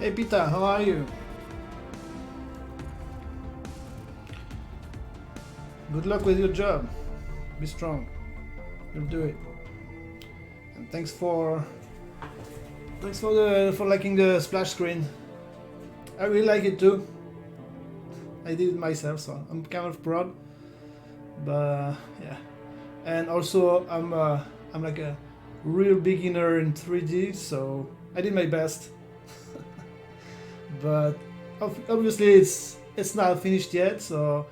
Hey Peter, how are you? Good luck with your job. Be strong. You'll do it. And thanks for liking the splash screen. I really like it too. I did it myself, so I'm kind of proud. But yeah, and also I'm like a real beginner in 3D, so I did my best. But obviously it's not finished yet, so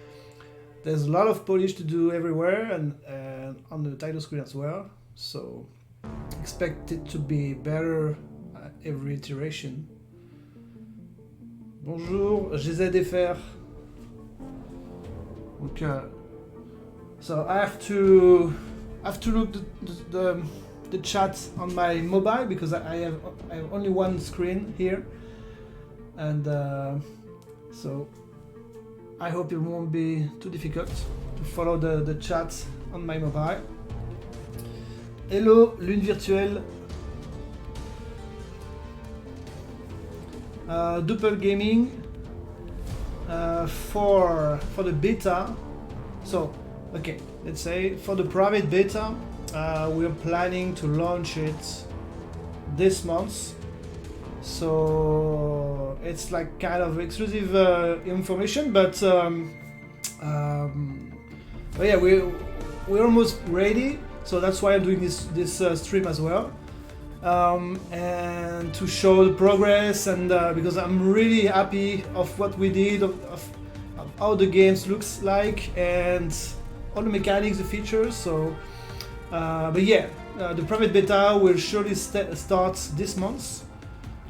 there's a lot of polish to do everywhere and on the title screen as well. So expect it to be better every iteration. Bonjour, j'essaie de faire. Donc, so I have to look the chat on my mobile because I have only one screen here, and so I hope it won't be too difficult to follow the chat on my mobile. Hello, Lune Virtuelle. Doppel Gaming for the beta. So, okay, let's say for the private beta, we're planning to launch it this month. So it's like kind of exclusive information, but yeah, we're almost ready. So that's why I'm doing this stream as well, and to show the progress, and because I'm really happy of what we did, of how the games looks like, and all the mechanics, the features. So, but yeah, the private beta will surely start this month.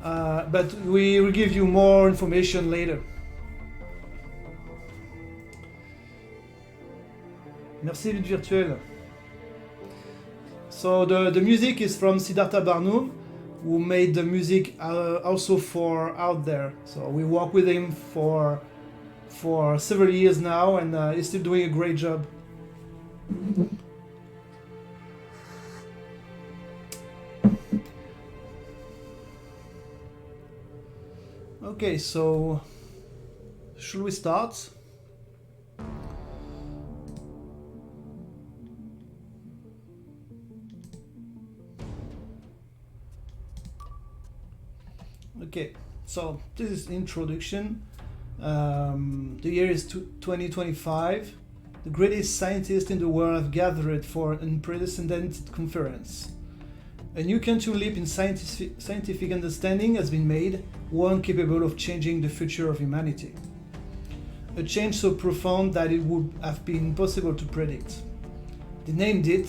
But we will give you more information later. Merci Lutte Virtuelle. So the music is from Siddhartha Barnum, who made the music also for Out There. So we work with him for several years now, and he's still doing a great job. Okay, so should we start? Okay, so this is introduction. The year is 2025. The greatest scientists in the world have gathered for an unprecedented conference. A new quantum leap in scientific understanding has been made, one capable of changing the future of humanity. A change so profound that it would have been impossible to predict. They named it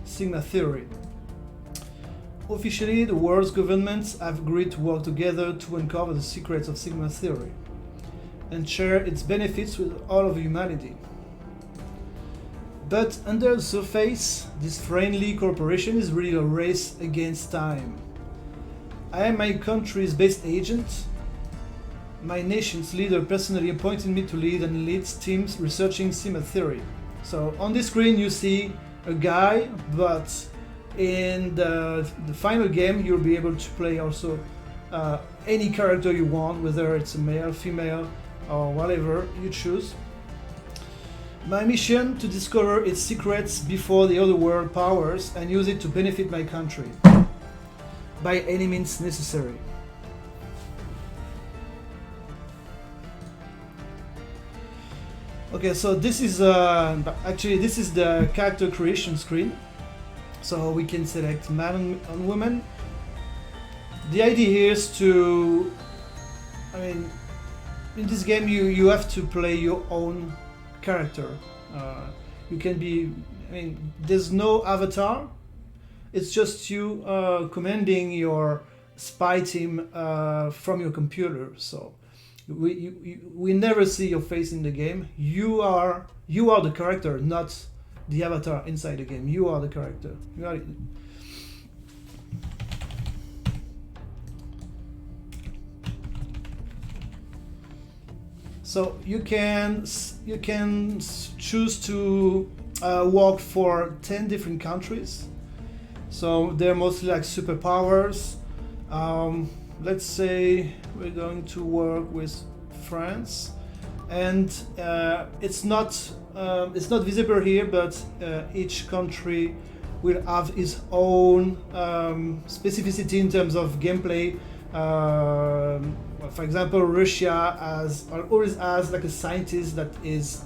Sigma Theory. Officially, the world's governments have agreed to work together to uncover the secrets of Sigma Theory and share its benefits with all of humanity. But under the surface, this friendly cooperation is really a race against time. I am my country's best agent. My nation's leader personally appointed me to lead and leads teams researching Sigma Theory. So on this screen you see a guy, but in the final game you'll be able to play also any character you want, whether it's a male, female, or whatever you choose. My mission to discover its secrets before the other world powers and use it to benefit my country by any means necessary. Okay, so this is actually this is the character creation screen. So we can select man and woman. The idea here is to, I mean, in this game you have to play your own character. You can be, I mean, there's no avatar. It's just you commanding your spy team from your computer. So we never see your face in the game. You are the character, not the avatar inside the game. You are the character. You are. So you can choose to work for 10 different countries. So they're mostly like superpowers. let's say we're going to work with France, and it's not visible here, but each country will have its own specificity in terms of gameplay. For example, Russia always has like a scientist that is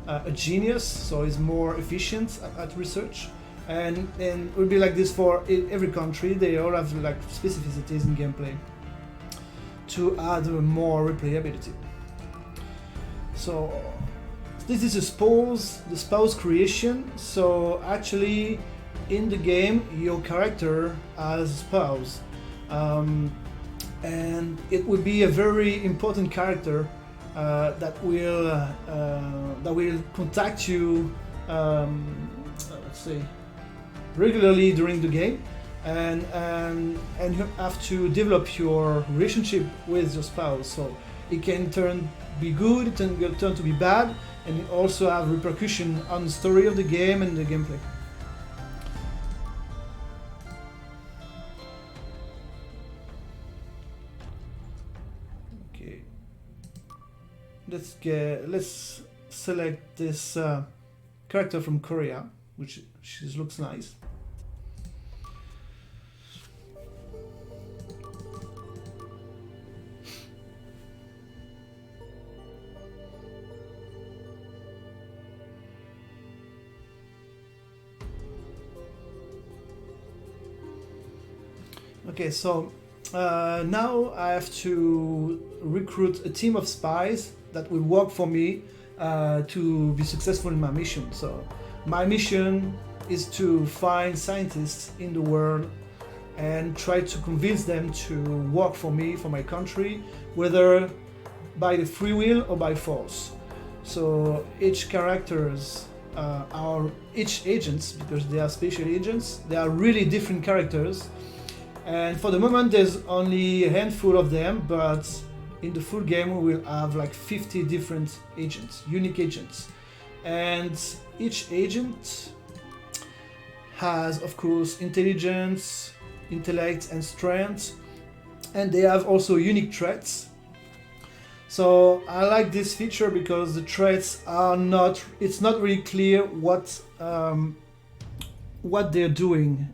a genius, so is more efficient at research, and it will be like this for every country. They all have like specificities in gameplay to add more replayability. So this is the spouse creation. So actually, in the game, your character has a spouse, and it will be a very important character that will contact you, let's say, regularly during the game, and you have to develop your relationship with your spouse. So it can be good, it can turn to be bad, and it also have repercussion on the story of the game and the gameplay. Okay, let's select this character from Korea, which looks nice. Okay, so now I have to recruit a team of spies that will work for me to be successful in my mission. So my mission is to find scientists in the world and try to convince them to work for me, for my country, whether by the free will or by force. So each characters are each agents, because they are special agents. They are really different characters. And for the moment, there's only a handful of them, but in the full game, we will have like 50 different agents, unique agents. And each agent has, of course, intelligence, intellect, and strength. And they have also unique traits. So I like this feature because the traits are it's not really clear what they're doing.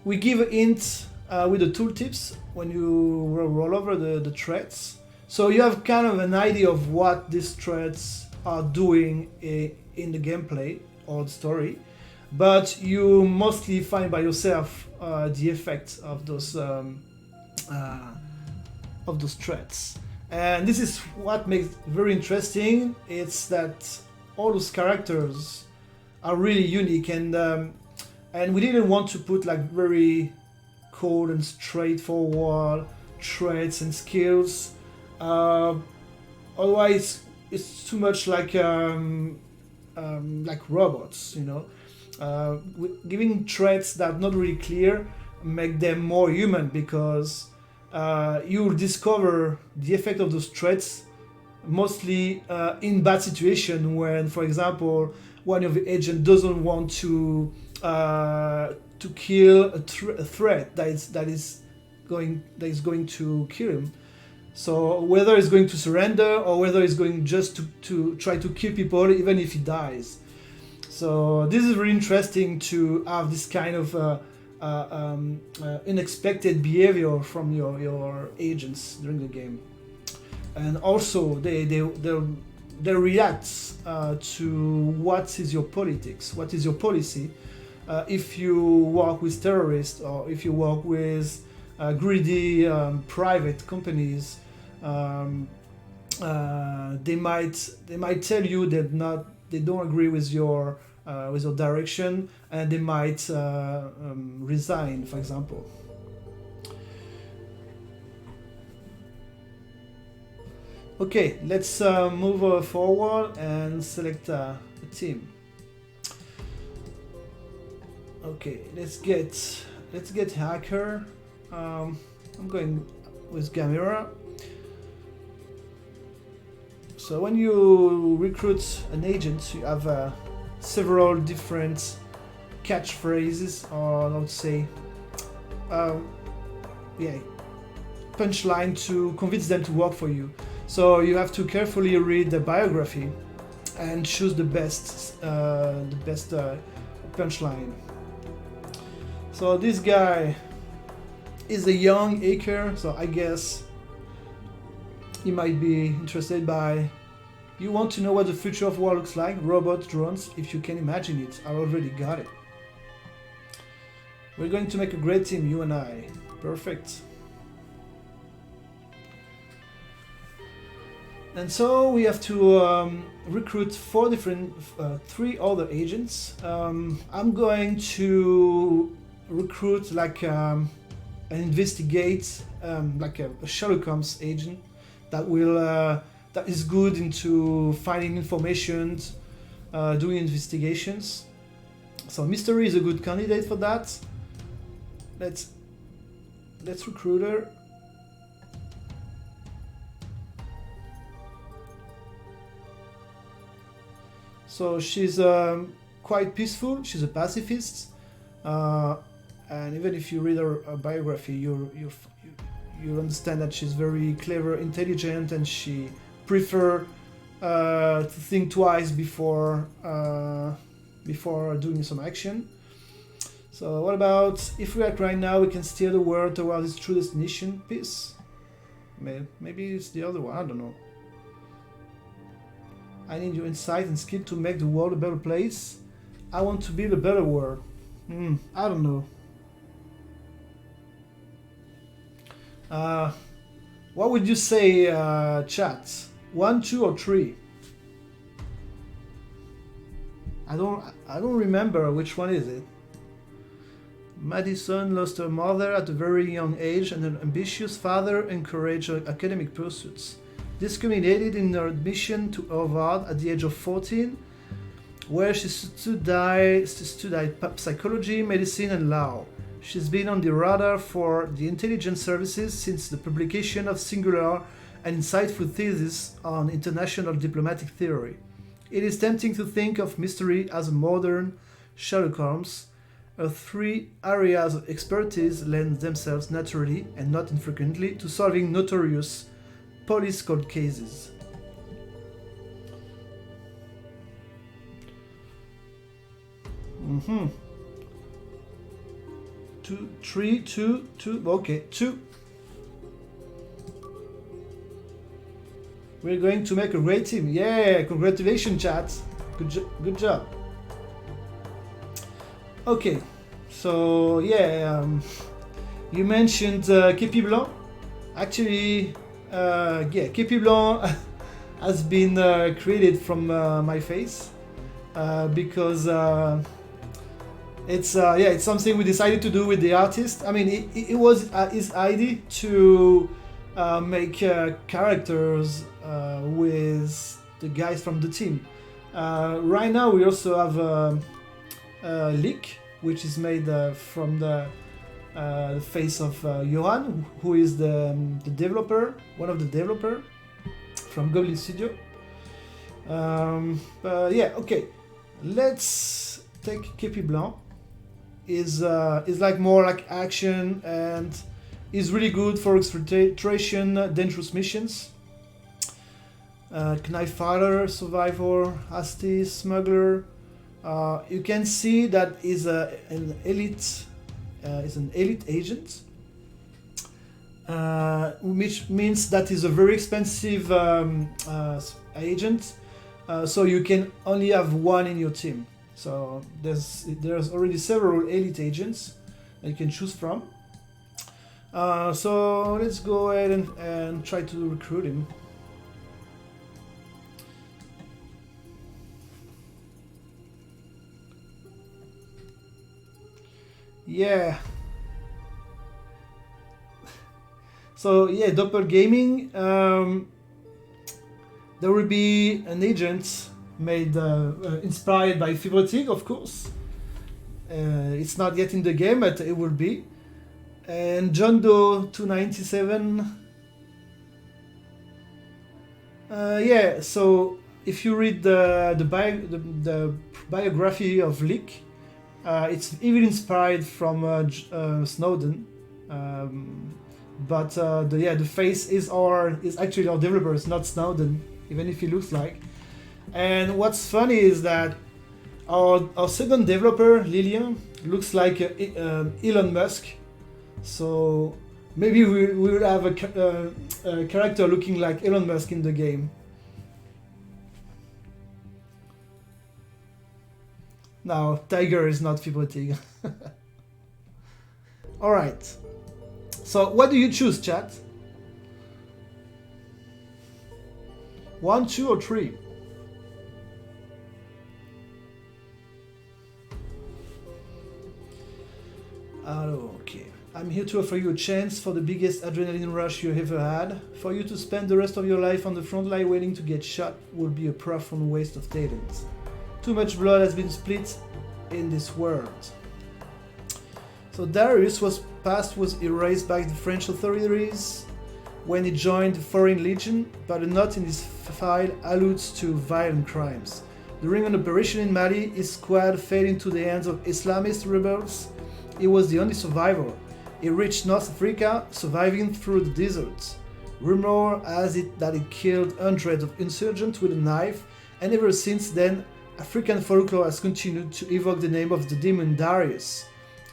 We give a hint with the tooltips when you roll over the traits. So you have kind of an idea of what these traits are doing in the gameplay or the story, but you mostly find by yourself the effect of those traits. And this is what makes it very interesting. It's that all those characters are really unique, and we didn't want to put like very cold and straightforward traits and skills. Otherwise, it's too much like robots, you know. Giving traits that are not really clear make them more human, because you'll discover the effect of those traits mostly in bad situation, when, for example, one of the agents doesn't want to kill a threat that is going to kill him. So whether he's going to surrender or whether he's going just to try to kill people even if he dies. So this is really interesting to have this kind of unexpected behavior from your agents during the game. And also they react to what is your politics, what is your policy. If you work with terrorists or if you work with greedy private companies, they might tell you that they don't agree with your direction, and they might resign, for example. Okay, let's move forward and select a team. Okay, let's get hacker. I'm going with Gamera. So when you recruit an agent, you have several different catchphrases, or I would say punchline to convince them to work for you. So you have to carefully read the biography and choose the best punchline. So this guy is a young hacker, so I guess he might be interested by. You want to know what the future of war looks like? Robots, drones, if you can imagine it. I already got it. We're going to make a great team, you and I. Perfect. And so we have to recruit three other agents. I'm going to recruit like an investigate, like a Sherlock Holmes agent that will that is good into finding information, doing investigations. So mystery is a good candidate for that. Let's recruit her. So she's quite peaceful. She's a pacifist, and even if you read her biography, you understand that she's very clever, intelligent, and she prefer to think twice before doing some action. So what about if we act right now, we can steer the world towards its true destination, peace? Maybe it's the other one, I don't know. I need your insight and skill to make the world a better place. I want to build a better world. I don't know. What would you say, chat? 1, 2, or 3? I don't remember which one is it. Madison lost her mother at a very young age, and an ambitious father encouraged her academic pursuits. This culminated in her admission to Harvard at the age of 14, where she studied psychology, medicine, and law. She's been on the radar for the intelligence services since the publication of singular and insightful theses on international diplomatic theory. It is tempting to think of mystery as a modern Sherlock Holmes. Her three areas of expertise lend themselves naturally and not infrequently to solving notorious police cold cases. Two, three, two, okay, 2. We're going to make a great team. Yeah, congratulations, chat. Good job. Okay, so yeah, you mentioned Képi Blanc. Actually, Képi Blanc has been created from my face because it's something we decided to do with the artist. I mean, it was his idea to make characters with the guys from the team. Right now, we also have Leak, which is made from the face of Johan, who is the developer, one of the developer from Goblin Studio. Yeah, okay. Let's take Képi Blanc. Is like more like action and is really good for exfiltration, dangerous missions. Knife fighter, survivor, hasty, smuggler. You can see that is an elite agent, which means that is a very expensive agent. So you can only have one in your team. So there's already several elite agents that you can choose from. So let's go ahead and try to recruit him. Yeah. So yeah, Doppel Gaming. There will be an agent made inspired by Fibrotic, of course. It's not yet in the game, but it will be. And John Doe 297. Yeah. So if you read the biography of Leak. It's even inspired from Snowden. but the face is actually our developer. It's not Snowden, even if he looks like. And what's funny is that our second developer, Lilian, looks like Elon Musk. So maybe we will have a character looking like Elon Musk in the game. Now, Tiger is not fibrotic. Alright. So, what do you choose, chat? 1, 2, or 3? Okay. I'm here to offer you a chance for the biggest adrenaline rush you ever had. For you to spend the rest of your life on the front line waiting to get shot will be a profound waste of talent. Too much blood has been split in this world. So Darius' past was erased by the French authorities when he joined the Foreign Legion, but a note in his file alludes to violent crimes. During an operation in Mali, his squad fell into the hands of Islamist rebels. He was the only survivor. He reached North Africa, surviving through the deserts. Rumor has it that he killed hundreds of insurgents with a knife, and ever since then, African folklore has continued to evoke the name of the demon Darius.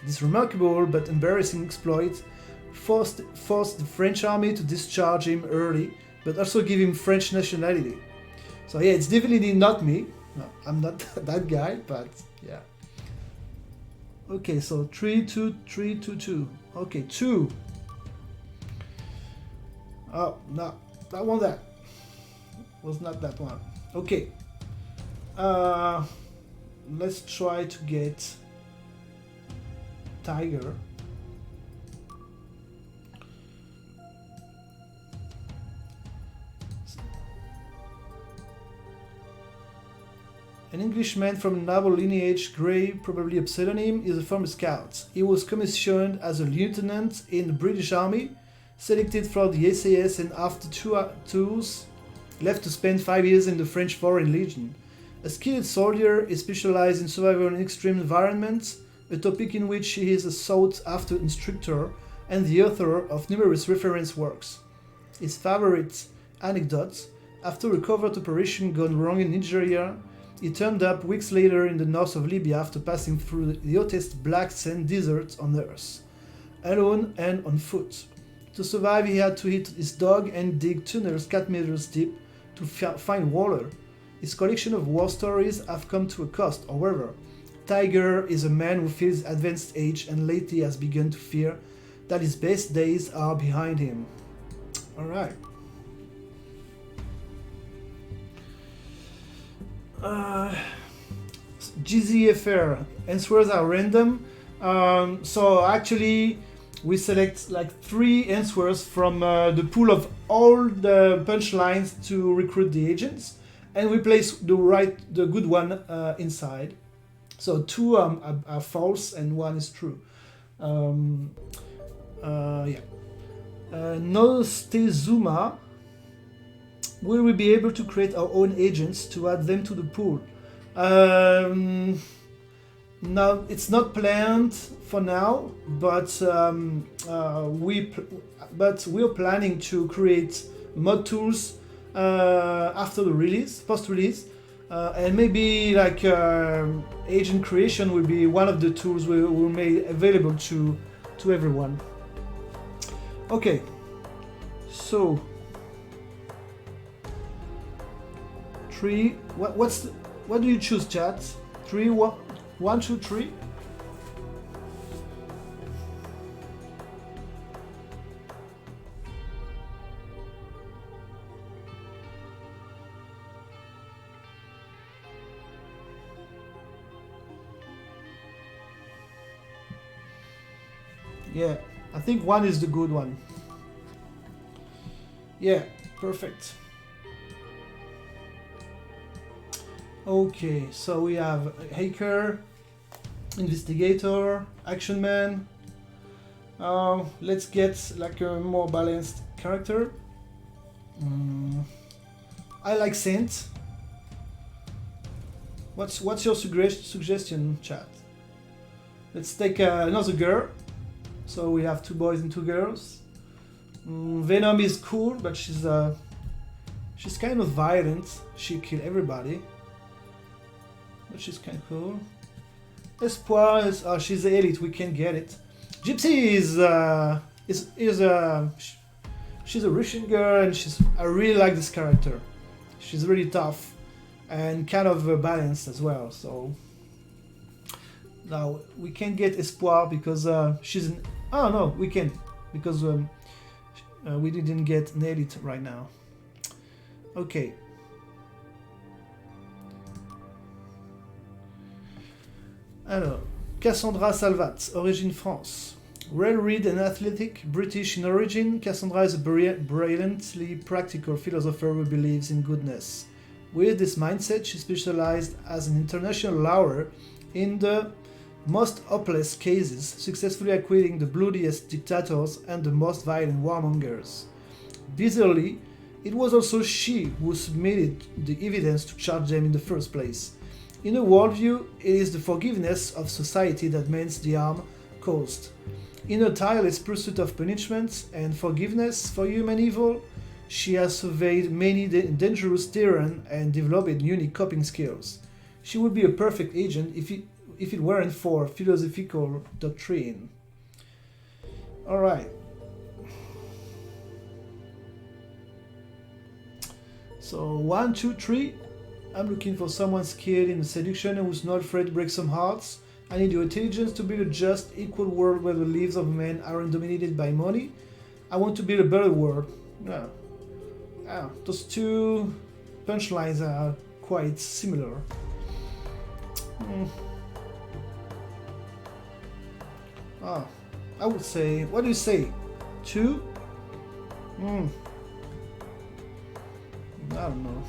This remarkable but embarrassing exploit forced the French army to discharge him early, but also give him French nationality. So yeah, it's definitely not me. No, I'm not that guy, but yeah. Okay, so 3, 2, 3, 2, 2. Okay, 2. Oh, no, that one that. Was not that one. Okay. Let's try to get Tiger. An Englishman from a noble lineage, Gray, probably a pseudonym, is a former scout. He was commissioned as a lieutenant in the British Army, selected for the SAS, and after two tours, left to spend 5 years in the French Foreign Legion. A skilled soldier, he specialized in survival in extreme environments, a topic in which he is a sought-after instructor and the author of numerous reference works. His favorite anecdote: after a covert operation gone wrong in Nigeria, he turned up weeks later in the north of Libya after passing through the hottest black sand desert on earth, alone and on foot. To survive, he had to hit his dog and dig tunnels 4 meters deep to find water. His collection of war stories have come to a cost, however. Tiger is a man who feels advanced age and lately has begun to fear that his best days are behind him. Alright. GZFR. Answers are random. So actually, we select like 3 answers from the pool of all the punchlines to recruit the agents, and we place the good one inside. So 2 are false and 1 is true. Yeah. Nostezuma. Will we be able to create our own agents to add them to the pool? No, it's not planned for now, but we're planning to create mod tools after the release, post-release, and maybe like agent creation will be one of the tools we will make available to everyone. Okay, so 3. What do you choose, chat? 3, 1, 2, 3. Yeah, I think 1 is the good one. Yeah, perfect. Okay, so we have hacker, investigator, action man. Let's get like a more balanced character. I like Saint. What's your suggestion, chat? Let's take another girl. So we have 2 boys and 2 girls. Venom is cool, but she's kind of violent. She kill everybody, but she's kind of cool. Espoir is she's the elite. We can get it. Gypsy she's a Russian girl, and I really like this character. She's really tough and kind of balanced as well. So now we can get Espoir because she's an. Oh no, we can because we didn't get an elite right now. Okay. Alors, Cassandra Salvat, origin France. Well-read and athletic, British in origin, Cassandra is a brilliantly practical philosopher who believes in goodness. With this mindset, she specialized as an international lawyer in the most hopeless cases, successfully acquitting the bloodiest dictators and the most violent warmongers. Bizarrely, it was also she who submitted the evidence to charge them in the first place. In her worldview, it is the forgiveness of society that mends the harm caused. In her tireless pursuit of punishment and forgiveness for human evil, she has surveyed many dangerous terrain and developed unique coping skills. She would be a perfect agent if it weren't for philosophical doctrine. Alright. So 1, 2, 3. I'm looking for someone skilled in seduction and who's not afraid to break some hearts. I need your intelligence to build a just, equal world where the lives of men aren't dominated by money. I want to build a better world. Yeah, those two punchlines are quite similar. I would say, what do you say? 2? I don't know.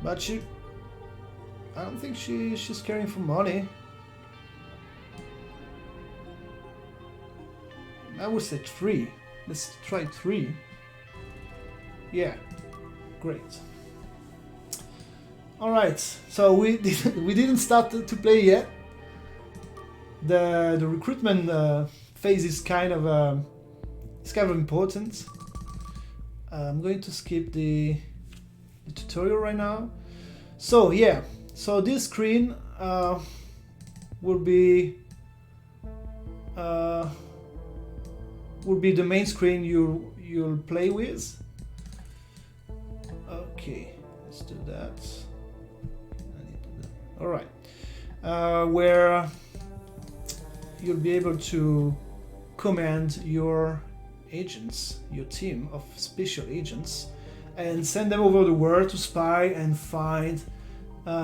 But I don't think she's caring for money. I would say 3. Let's try 3. Yeah, great. All right, so we didn't start to play yet. The recruitment phase is kind of important. I'm going to skip the tutorial right now. So yeah, so this screen will be the main screen you'll play with. Okay, let's do that. All right, where you'll be able to command your agents, your team of special agents, and send them over the world to spy and find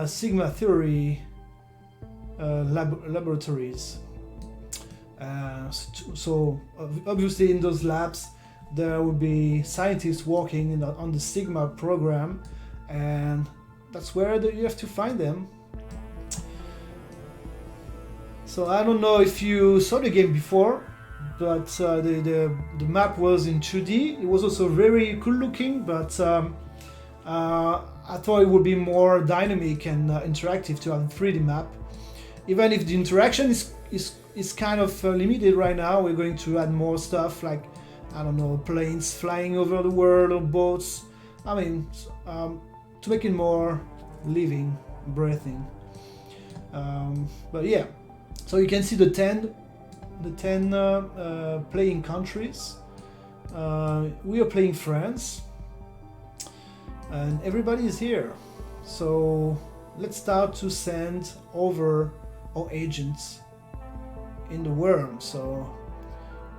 Sigma theory laboratories. So obviously in those labs there will be scientists working on the Sigma program, and that's where you have to find them. So I don't know if you saw the game before, but the map was in 2D. It was also very cool looking, but I thought it would be more dynamic and interactive to have a 3D map. Even if the interaction is kind of limited right now, we're going to add more stuff like, I don't know, planes flying over the world or boats. I mean, to make it more living, breathing. But yeah, so you can see the 10 playing countries. We are playing France, and everybody is here. So let's start to send over our agents in the world. So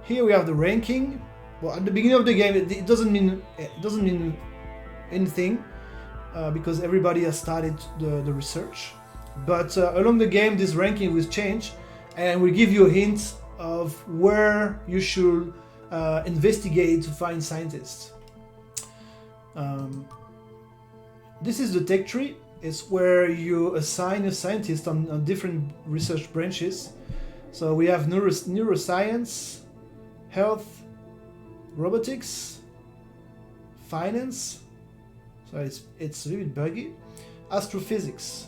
here we have the ranking. Well, at the beginning of the game, it doesn't mean anything because everybody has started the research. But along the game, this ranking will change, and will give you a hint of where you should investigate to find scientists. This is the tech tree. It's where you assign a scientist on different research branches. So we have neuroscience, health, robotics, finance, so it's a little bit buggy. Astrophysics.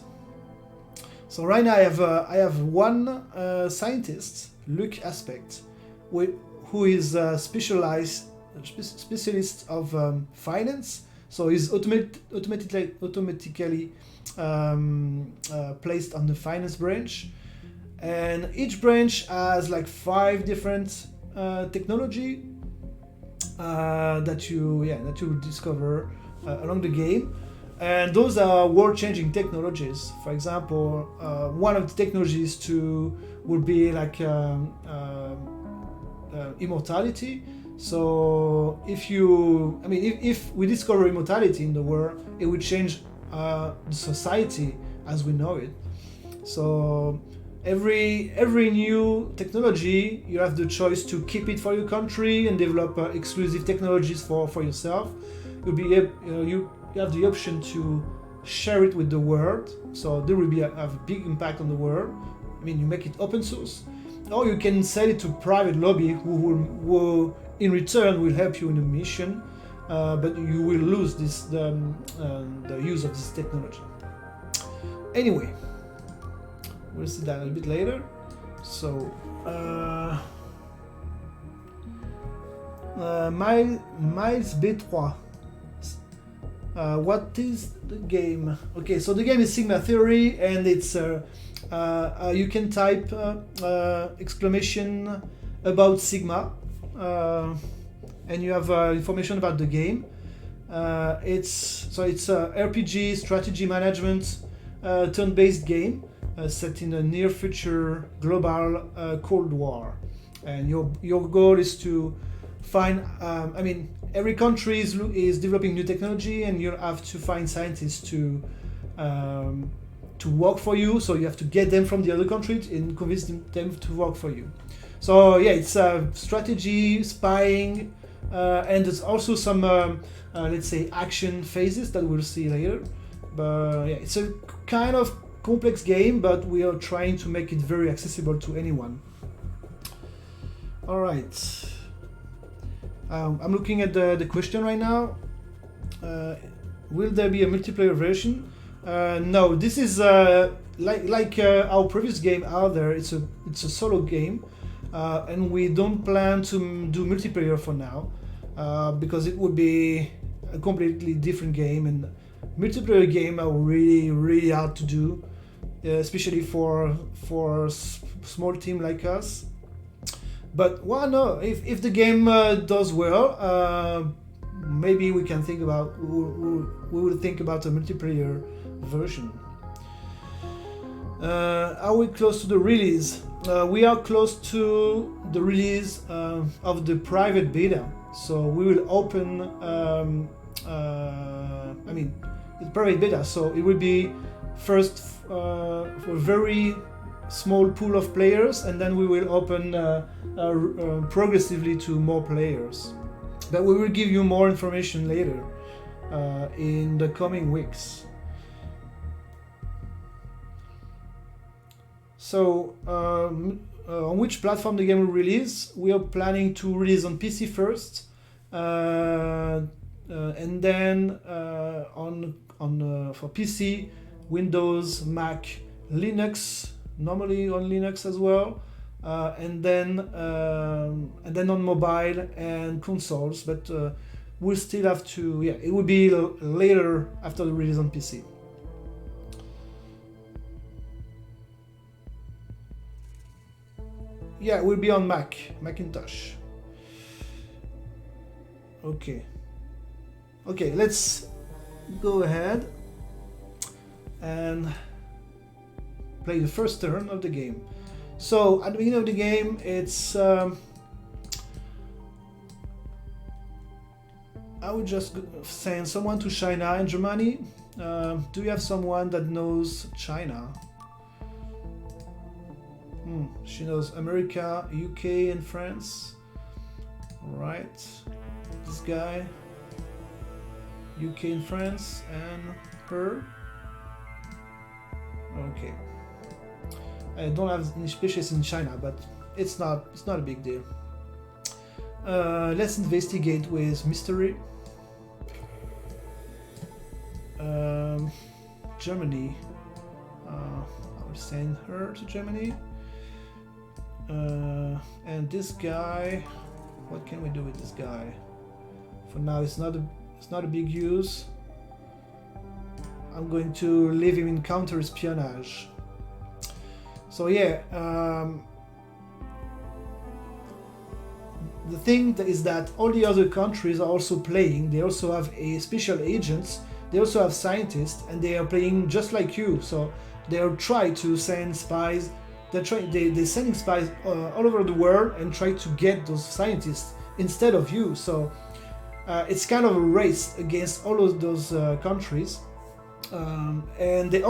So right now I have one scientist, Luke Aspect, who is specialist of finance. So he's automatically placed on the finance branch, and each branch has like 5 different technology that you discover along the game, and those are world-changing technologies. For example, one of the technologies would be like immortality. So if we discover immortality in the world, it would change the society as we know it. So every new technology, you have the choice to keep it for your country and develop exclusive technologies for yourself. You have the option to share it with the world, so there will have a big impact on the world. I mean, you make it open source, or you can sell it to private lobby who in return will help you in a mission, but you will lose the use of this technology. Anyway, we'll see that a bit later. So Miles B3. What is the game? Okay, so the game is Sigma Theory, and it's you can type exclamation about Sigma, and you have information about the game. It's a RPG strategy management turn-based game set in a near future global Cold War, and your goal is to find. Every country is developing new technology, and you have to find scientists to work for you. So you have to get them from the other countries and convince them to work for you. So yeah, it's strategy, spying, and there's also some let's say action phases that we'll see later. But yeah, it's a kind of complex game, but we are trying to make it very accessible to anyone. All right. I'm looking at the question right now. Will there be a multiplayer version? No, this is like our previous game out there. It's a solo game, and we don't plan to do multiplayer for now, because it would be a completely different game, and multiplayer game are really hard to do, especially for a small team like us. But well, no, if the game does well, maybe we can think about we will think about a multiplayer version. Are we close to the release? We are close to the release of the private beta. So we will open. It's private beta, so it will be first for a very small pool of players, and then we will open progressively to more players. But we will give you more information later in the coming weeks. So on which platform the game will release? We are planning to release on PC first, and then for PC, Windows, Mac, Linux. Normally on Linux as well, and then on mobile and consoles, but we'll still have to. Yeah, it will be later after the release on PC. Yeah, it will be on Macintosh. Okay, let's go ahead and play the first turn of the game. So at the beginning of the game, it's I would just send someone to China and Germany. Do you have someone that knows China? She knows America, UK, and France. Right, this guy, UK and France, and her. Okay. I don't have any species in China, but it's not a big deal. Let's investigate with mystery. Germany. I will send her to Germany. And this guy, what can we do with this guy? For now, it's not a big use. I'm going to leave him in counter espionage. So yeah, the thing is that all the other countries are also playing. They also have special agents. They also have scientists, and they are playing just like you. So they are trying to send spies. They're sending spies all over the world and try to get those scientists instead of you. So it's kind of a race against all of those countries, and they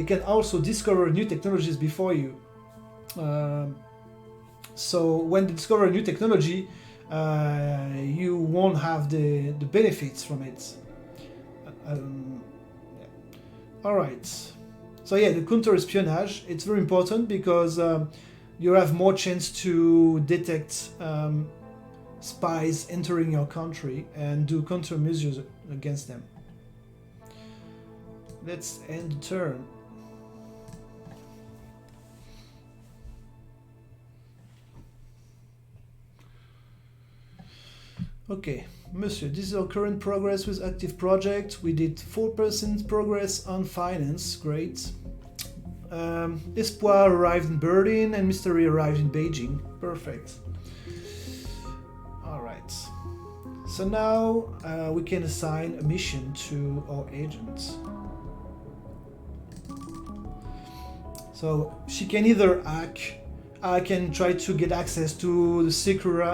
can also discover new technologies before you. So when they discover a new technology, you won't have the benefits from it. Yeah. All right. So yeah, the counter-espionage, it's very important because you have more chance to detect spies entering your country and do countermeasures against them. Let's end the turn. Okay, Monsieur, this is our current progress with active project. We did 4% progress on finance, great. Espoir arrived in Berlin and Mystery arrived in Beijing, perfect. Alright, so now we can assign a mission to our agent. So she can either hack. I can try to get access to the secure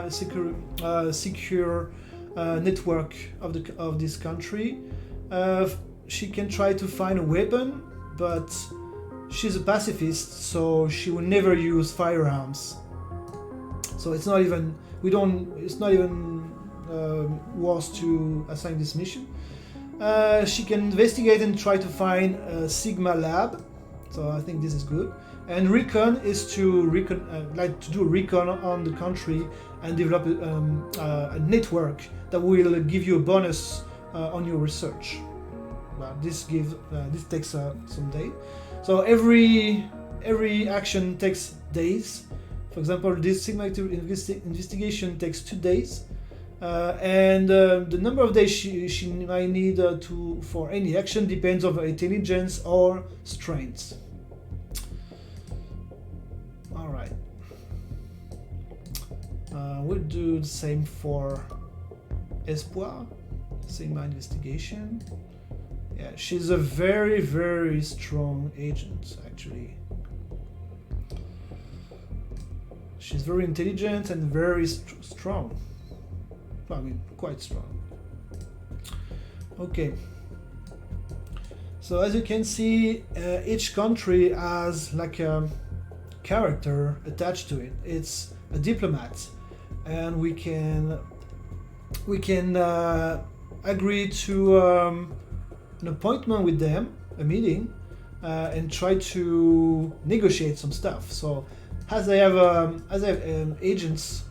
network of this country. She can try to find a weapon, but she's a pacifist, so she will never use firearms. So it's not even worth to assign this mission. She can investigate and try to find a Sigma lab. So I think this is good. And recon is to do recon on the country and develop a network that will give you a bonus on your research. Well, this takes some day. So every action takes days. For example, this Sigma investigation takes 2 days, and the number of days she might need for any action depends on her intelligence or strength. All right. We'll do the same for Espoir. Sigma investigation. Yeah, she's a very, very strong agent, actually. She's very intelligent and very strong. I mean, quite strong. Okay. So as you can see, each country has like a character attached to it. It's a diplomat, and we can agree to an appointment with them, a meeting, and try to negotiate some stuff. So as I have agents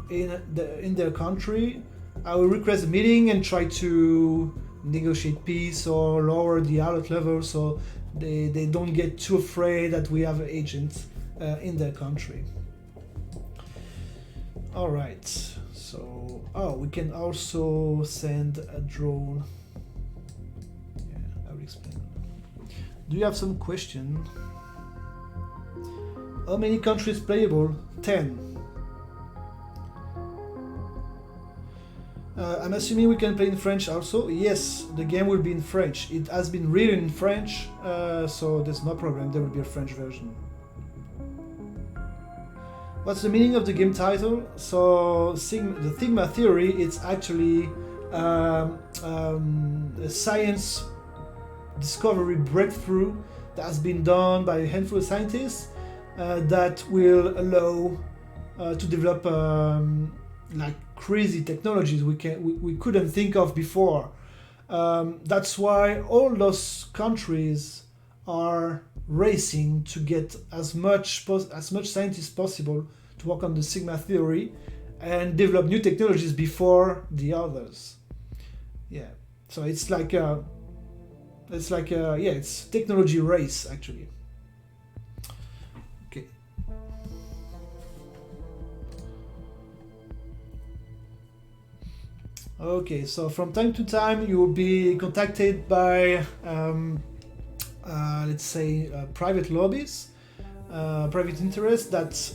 in their country, I will request a meeting and try to negotiate peace or lower the alert level so they don't get too afraid that we have agents in their country. All right. So, we can also send a drone. Yeah, I will explain. Do you have some question? How many countries playable? 10. I'm assuming we can play in French also. Yes, the game will be in French. It has been written in French, so there's no problem. There will be a French version. What's the meaning of the game title? So, the Sigma theory, it's actually a science discovery breakthrough that has been done by a handful of scientists that will allow to develop like crazy technologies we couldn't think of before. That's why all those countries are racing to get as much scientists possible to work on the Sigma theory and develop new technologies before the others. Yeah. So it's like a yeah, it's technology race actually. Okay. Okay, so from time to time you will be contacted by let's say private lobbies, private interests that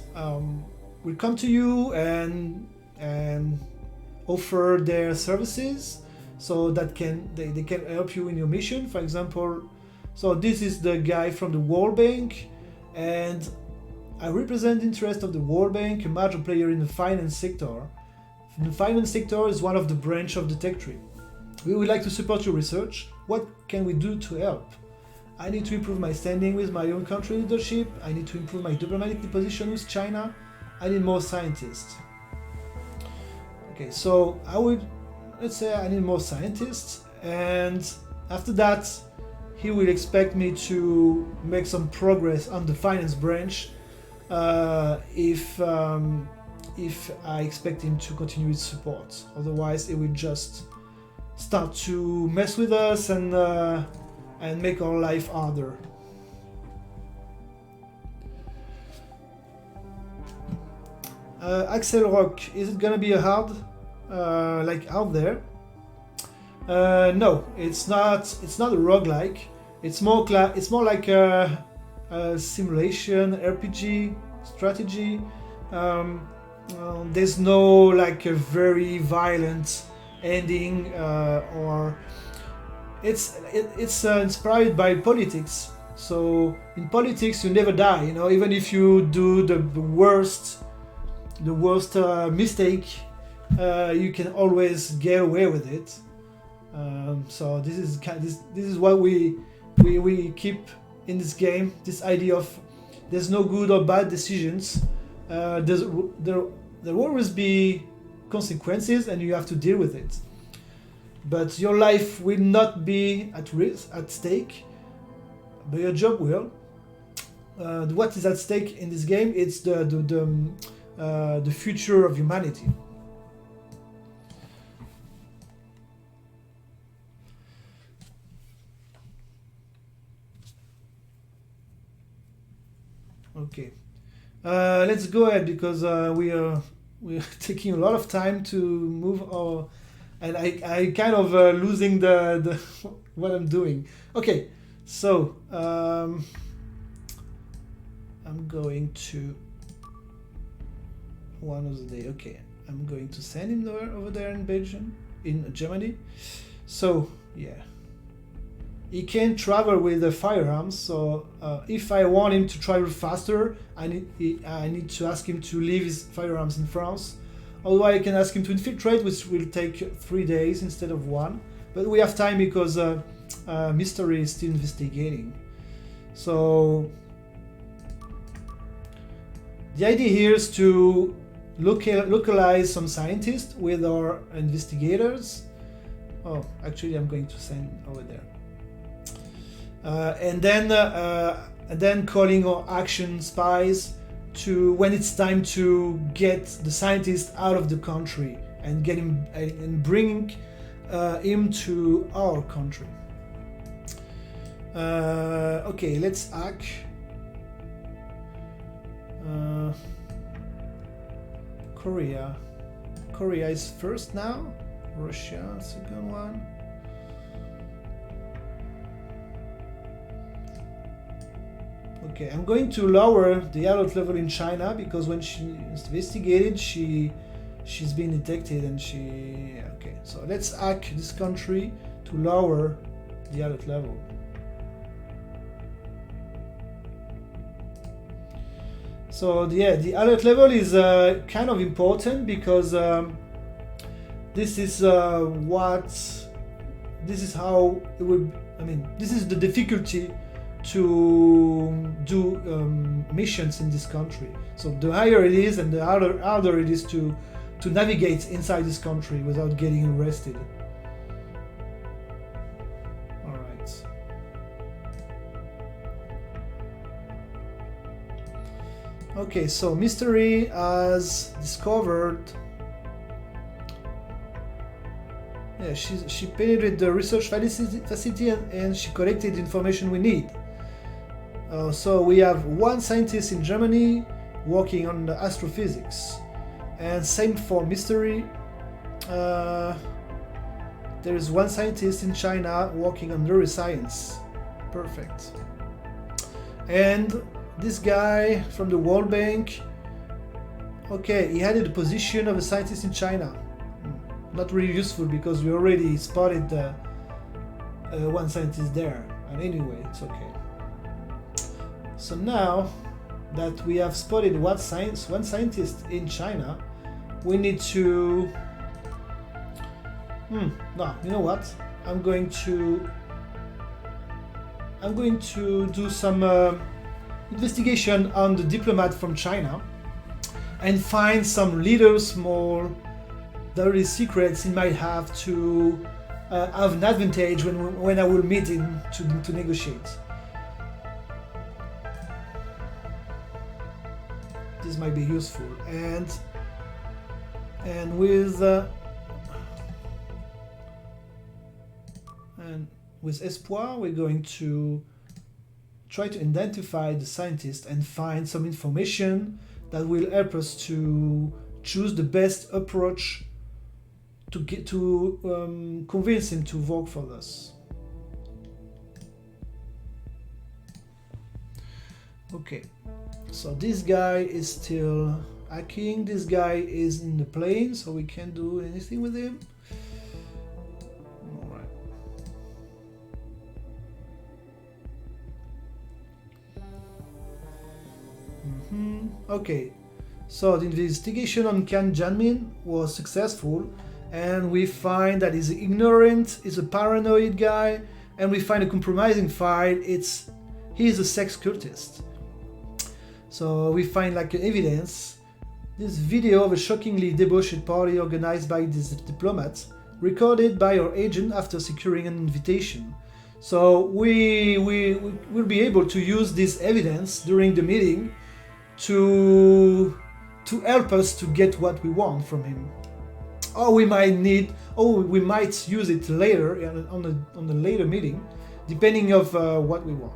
will come to you and offer their services, so that they can help you in your mission. For example, so this is the guy from the World Bank, and I represent the interest of the World Bank, a major player in the finance sector. The finance sector is one of the branch of the tech tree. We would like to support your research. What can we do to help? I need to improve my standing with my own country leadership. I need to improve my diplomatic position with China. I need more scientists. Okay, so let's say I need more scientists, and after that, he will expect me to make some progress on the finance branch if I expect him to continue his support. Otherwise, it will just start to mess with us and make our life harder. Axel Rock, is it gonna be a hard like out there? No, it's not. It's not a roguelike. It's more like a simulation RPG strategy. There's no like a very violent ending, or it's inspired by politics. So in politics, you never die. You know, even if you do the worst mistake, you can always get away with it. So this is what we keep in this game. This idea of there's no good or bad decisions. There will always be consequences, and you have to deal with it. But your life will not be at stake, but your job will. What is at stake in this game? It's the future of humanity. Okay, let's go ahead because we are taking a lot of time to move our, and I kind of losing the what I'm doing. Okay, so I'm going to one of the day. Okay, I'm going to send him over there in Belgium, in Germany. So yeah, he can't travel with the firearms. So if I want him to travel faster, I need to ask him to leave his firearms in France. Otherwise, I can ask him to infiltrate, which will take 3 days instead of 1. But we have time because Mystery is still investigating. So the idea here is to localize some scientists with our investigators. Oh, actually, I'm going to send over there. And then calling our action spies to when it's time to get the scientist out of the country and get him and bring him to our country. Okay, let's hack. Korea is first now. Russia, second one. Okay, I'm going to lower the alert level in China because when she investigated, she's been detected and she. Okay, so let's hack this country to lower the alert level. So yeah, the alert level is kind of important because this is how it would. I mean, this is the difficulty to do missions in this country. So the higher it is, and the harder it is to navigate inside this country without getting arrested. All right. Okay, so Mystery has discovered Yeah, she penetrated the research facility and she collected the information we need. So we have one scientist in Germany working on the astrophysics, and same for mystery. There is one scientist in China working on neuroscience. Perfect. And this guy from the World Bank, okay, he had the position of a scientist in China. Not really useful because we already spotted one scientist there. And anyway, it's okay. So now that we have spotted one scientist in China, we need to... no, you know what? I'm going to do some investigation on the diplomat from China and find some little small dirty secrets he might have to have an advantage when I will meet him to negotiate. This might be useful, and with Espoir, we're going to try to identify the scientist and find some information that will help us to choose the best approach to get to convince him to work for us. Okay, so this guy is still hacking. This guy is in the plane, so we can't do anything with him. All right. Okay, so the investigation on Kan Janmin was successful, and we find that he's ignorant, he's a paranoid guy, and we find a compromising file. He's a sex cultist. So we find like evidence this video of a shockingly debauched party organized by this diplomat, recorded by our agent after securing an invitation. So we will be able to use this evidence during the meeting to help us to get what we want from him. Or we might use it later on the later meeting, depending of what we want.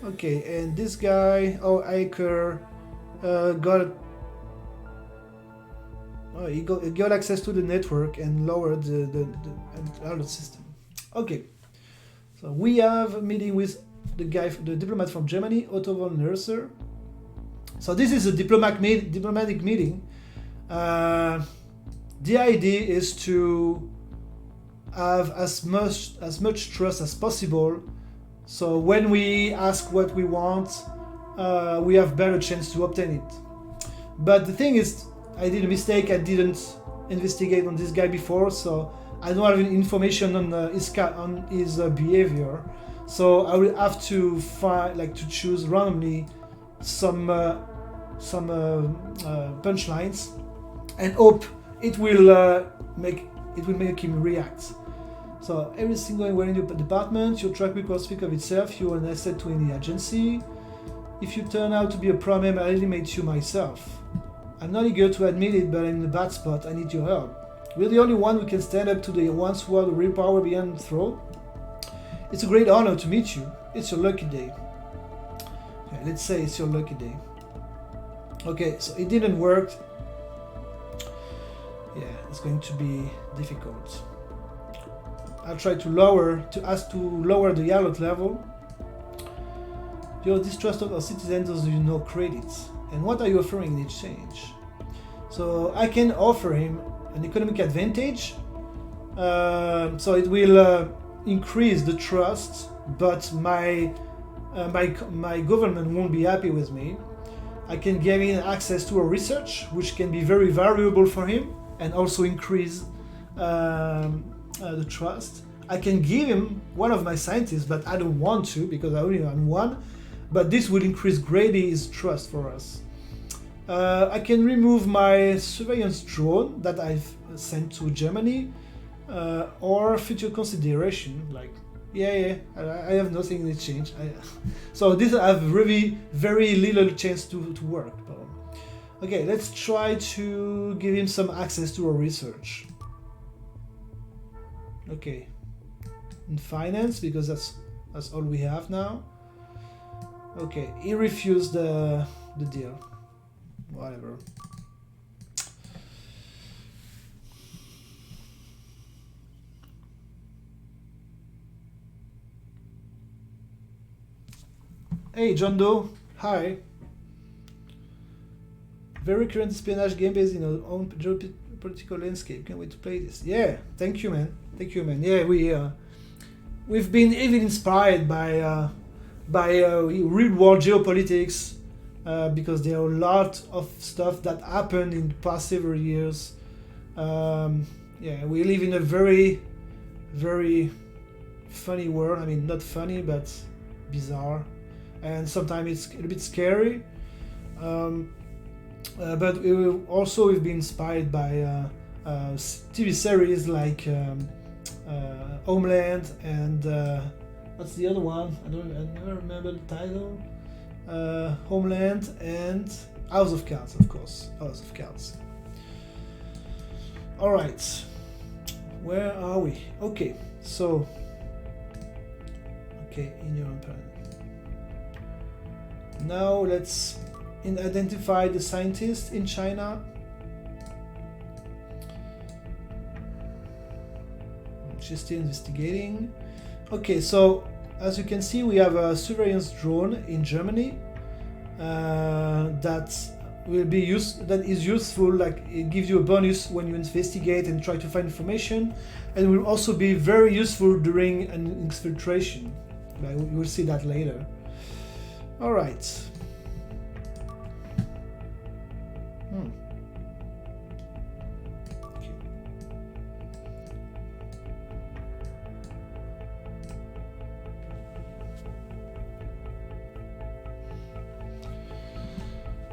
Okay, and this guy, Iker, he got access to the network and lowered the alert system. Okay, so we have a meeting with the diplomat from Germany, Otto von Nerser. So this is a diplomatic meeting. The idea is to have as much trust as possible. So when we ask what we want, we have better chance to obtain it. But the thing is, I did a mistake. I didn't investigate on this guy before, so I don't have any information on his behavior. So I will have to to choose randomly some punchlines and hope it will make him react. So everything going well in your department, your track record speaks of itself, you're an asset to any agency. If you turn out to be a problem, I'll eliminate you myself. I'm not eager to admit it, but I'm in a bad spot, I need your help. We're the only one who can stand up to the ones who are the real power beyond the throne. It's a great honor to meet you. It's your lucky day. Okay, let's say it's your lucky day. Okay, so it didn't work. Yeah, it's going to be difficult. I'll try to ask to lower the alert level. Your distrust of our citizens does you no credits. And what are you offering in exchange? So I can offer him an economic advantage. So it will increase the trust, but my government won't be happy with me. I can give him access to a research, which can be very valuable for him, and also increase the trust. I can give him one of my scientists, but I don't want to because I only have one. But this will increase greatly his trust for us. I can remove my surveillance drone that I've sent to Germany, or future consideration, like, I have nothing in exchange. So this I have really very little chance to work. Okay, let's try to give him some access to our research. Okay. In finance, because that's all we have now. Okay, he refused the deal. Whatever. Hey, John Doe. Hi. Very current espionage game based in our own geopolitical landscape. Can't wait to play this. Yeah, thank you, man. Thank you, man. Yeah, we've been even inspired by real world geopolitics because there are a lot of stuff that happened in the past several years. Yeah, we live in a very, very funny world. I mean, not funny, but bizarre, and sometimes it's a little bit scary. But we've been inspired by TV series like Homeland and what's the other one? I never remember the title. Homeland and House of Cards, of course. House of Cards. All right, where are we? Okay, so in your own planet. Now let's identify the scientists in China. She's still investigating. Okay, so as you can see, we have a surveillance drone in Germany that is useful. Like, it gives you a bonus when you investigate and try to find information, and will also be very useful during an exfiltration. We'll see that later. All right.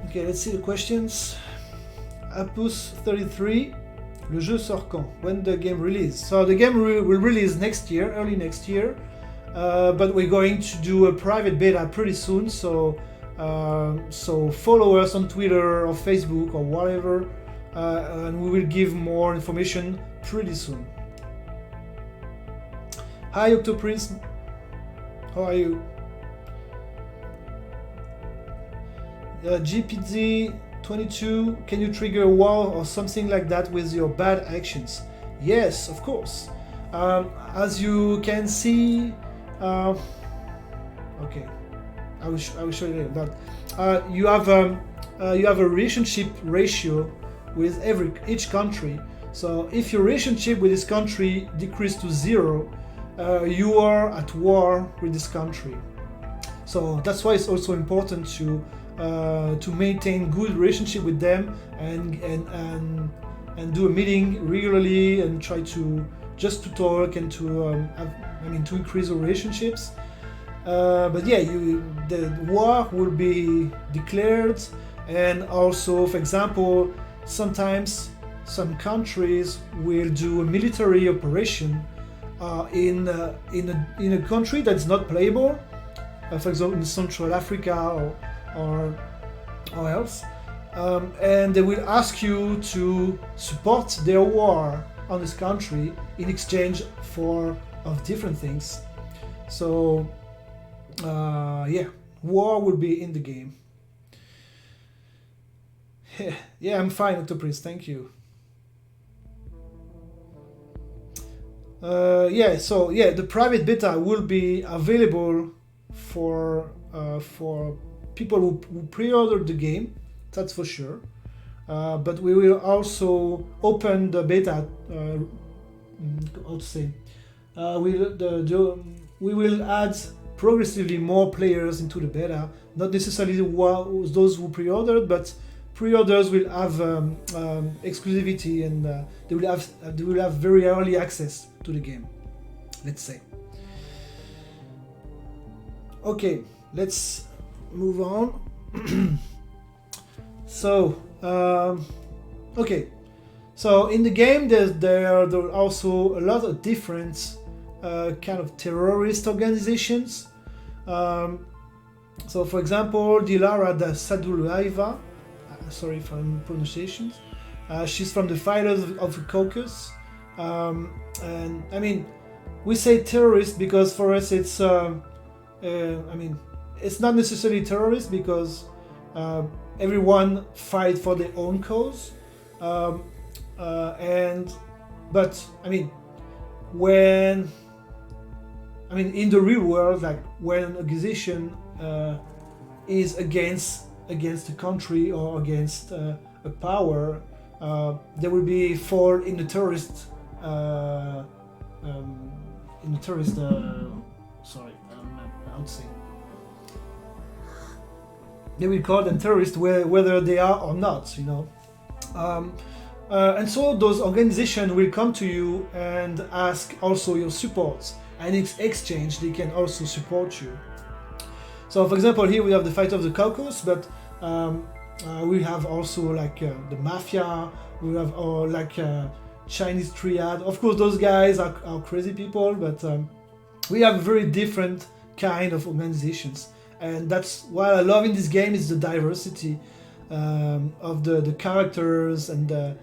Okay, let's see the questions. Apus 33, le jeu sort quand? When the game release? So the game will release next year, early next year, but we're going to do a private beta pretty soon. So follow us on Twitter or Facebook or whatever, and we will give more information pretty soon. Hi Octoprince, how are you? GPD22, can you trigger a war or something like that with your bad actions? Yes, of course. As you can see, okay, I will show you later. But you have a relationship ratio with each country. So if your relationship with this country decreases to 0, you are at war with this country. So that's why it's also important to maintain good relationship with them and do a meeting regularly and try to talk and to increase the relationships. But yeah, the war will be declared, and also, for example, sometimes some countries will do a military operation in a country that's not playable, for example in Central Africa or else, and they will ask you to support their war on this country in exchange of different things. So yeah, war will be in the game. Yeah, I'm fine, Octopris, thank you. The private beta will be available for people who pre-ordered the game, that's for sure. But we will also open the beta. We will add progressively more players into the beta. Not necessarily those who pre-ordered, but pre-orders will have exclusivity, and they will have very early access to the game. Let's say. Okay, let's move on. So in the game there are also a lot of different kind of terrorist organizations. So for example, Dilara da Sadulaiva, sorry for pronunciations, she's from the Fighters of the Caucasus. And I mean, we say terrorist because for us it's I mean, it's not necessarily terrorist because uh, everyone fight for their own cause, um, and but I mean, when I mean in the real world, like when an organization is against a country or against a power, they will be fall in the terrorist um, in the terrorist. Sorry, I would say they will call them terrorists whether they are or not. You know. Um, and so those organizations will come to you and ask also your support, and in exchange they can also support you. So for example, here we have the Fight of the Caucasus, but we have also like the Mafia, we have like Chinese Triad. Of course, those guys are crazy people, but we have very different kind of organizations. And that's what I love in this game is the diversity of the characters and the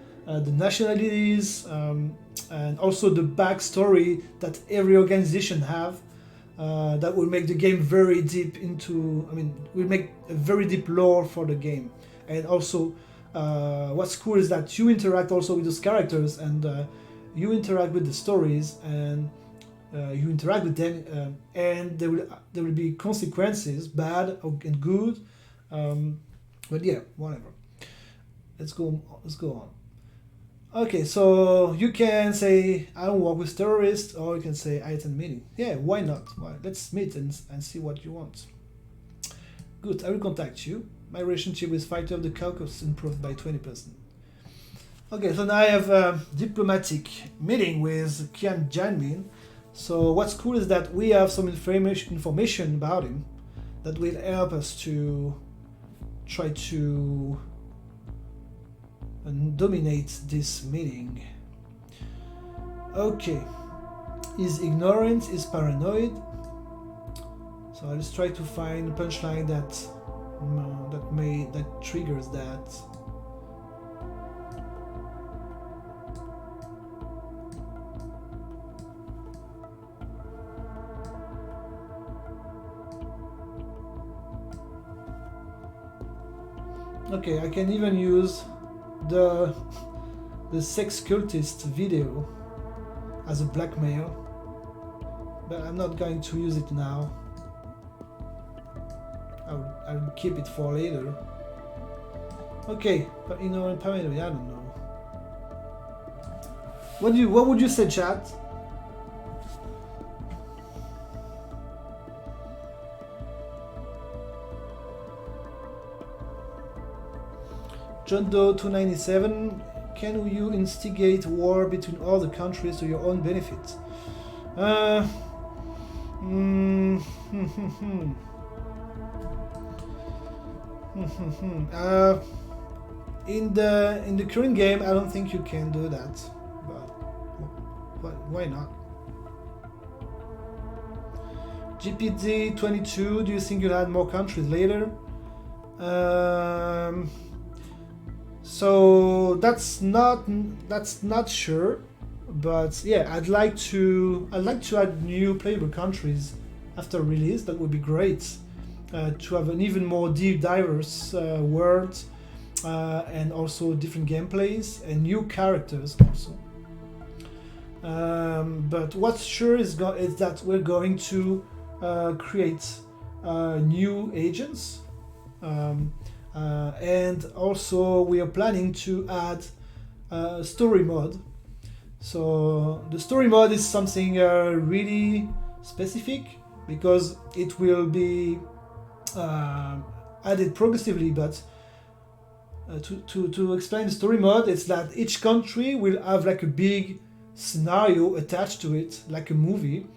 nationalities, and also the backstory that every organization have. That will make the game very deep into. I mean, will make a very deep lore for the game. And also, what's cool is that you interact also with those characters, and you interact with the stories, and you interact with them, and there will be consequences, bad and good. But yeah, whatever. Let's go on. Okay, so you can say I don't work with terrorists, or you can say I attend meeting. Yeah, why not? Why? Let's meet and see what you want. Good, I will contact you. My relationship with Fighter of the Caucasus improved by 20%. Okay, so now I have a diplomatic meeting with Kian Janmin. So what's cool is that we have some information about him that will help us to try to dominate this meeting. Okay, he's ignorant, he's paranoid. So I'll just try to find a punchline that triggers that. Okay, I can even use the sex cultist video as a blackmail, but I'm not going to use it now. I'll keep it for later. Okay, but you know, apparently I don't know. What would you say, chat? John Doe 297, can you instigate war between all the countries to your own benefit? In the current game, I don't think you can do that, but why not? GPD 22, do you think you'll add more countries later? So that's not sure, but yeah, I'd like to add new playable countries after release. That would be great, to have an even more diverse world, and also different gameplays and new characters also. But what's sure is that we're going to create new agents. And also we are planning to add story mode. So the story mode is something really specific because it will be added progressively, but to explain the story mode, it's that each country will have like a big scenario attached to it, like a movie,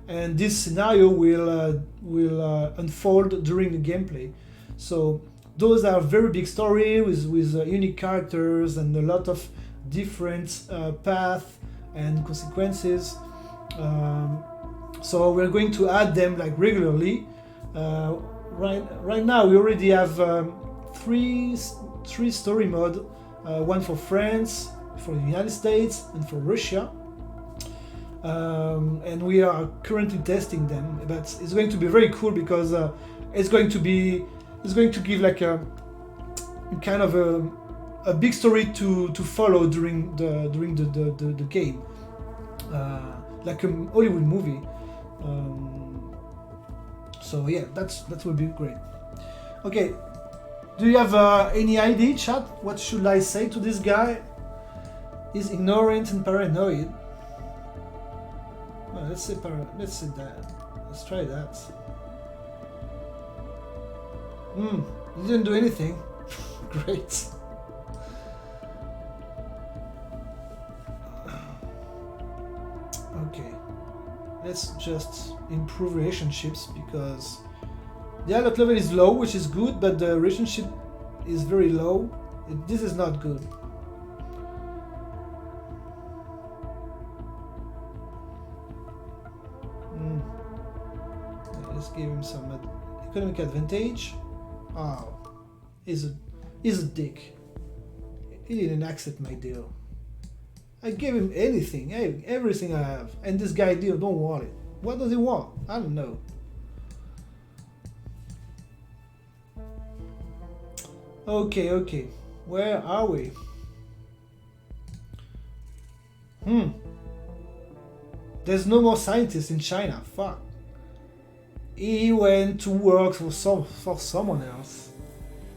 and this scenario will unfold during the gameplay. So those are very big stories with unique characters and a lot of different paths and consequences. So we're going to add them like regularly. Right now we already have three story mode, one for France, for the United States, and for Russia. and we are currently testing them. But it's going to be very cool because it's going to give like a kind of a big story to follow during the game, like a Hollywood movie. So yeah, that would be great. Okay, do you have any idea, chat? What should I say to this guy? He's ignorant and paranoid. Well, let's say that. Let's try that. He didn't do anything. Great. Okay. Let's just improve relationships because the alert level is low, which is good, but the relationship is very low. This is not good. Let's give him some economic advantage. Oh, he's a dick. He didn't accept my deal. I gave him anything, everything I have, and this guy don't want it. What does he want? I don't know. Okay. Where are we? There's no more scientists in China. Fuck. He went to work for someone else.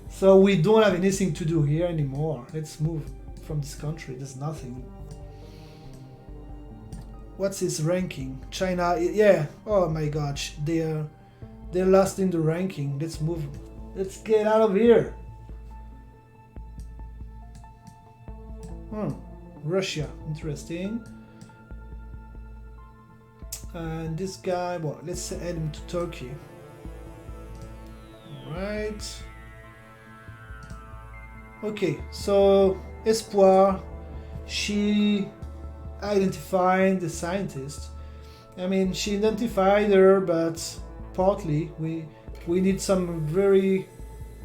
So we don't have anything to do here anymore. Let's move from this country. There's nothing. What's his ranking? China, yeah. Oh my gosh, they're last in the ranking. Let's move. Let's get out of here. Russia, interesting. And this guy, well, let's add him to Turkey. Alright. Okay, so Espoir, she identified the scientist. I mean, she identified her, but partly we need some very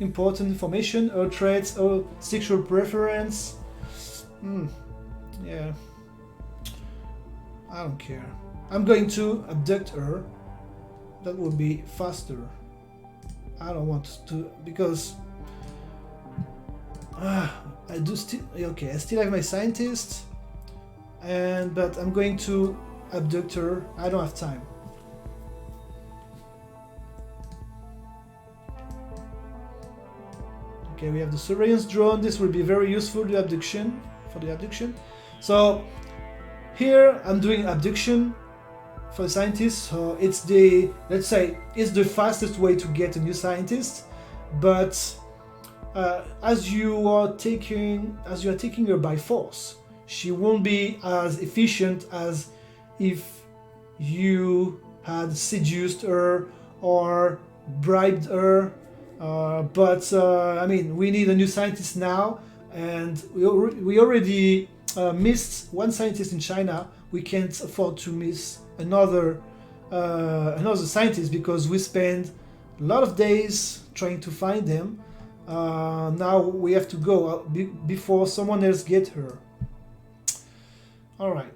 important information, her traits, her sexual preference. Yeah, I don't care. I'm going to abduct her. That will be faster. I don't want to because I do still okay. I still have my scientist, but I'm going to abduct her. I don't have time. Okay, we have the surveillance drone. This will be very useful for the abduction. So here I'm doing abduction for the scientist. So it's let's say it's the fastest way to get a new scientist, but as you are taking her by force, she won't be as efficient as if you had seduced her or bribed her. But I mean, we need a new scientist now, and we already missed one scientist in China. We can't afford to miss another scientist because we spend a lot of days trying to find them. Now we have to go before someone else gets her. All right.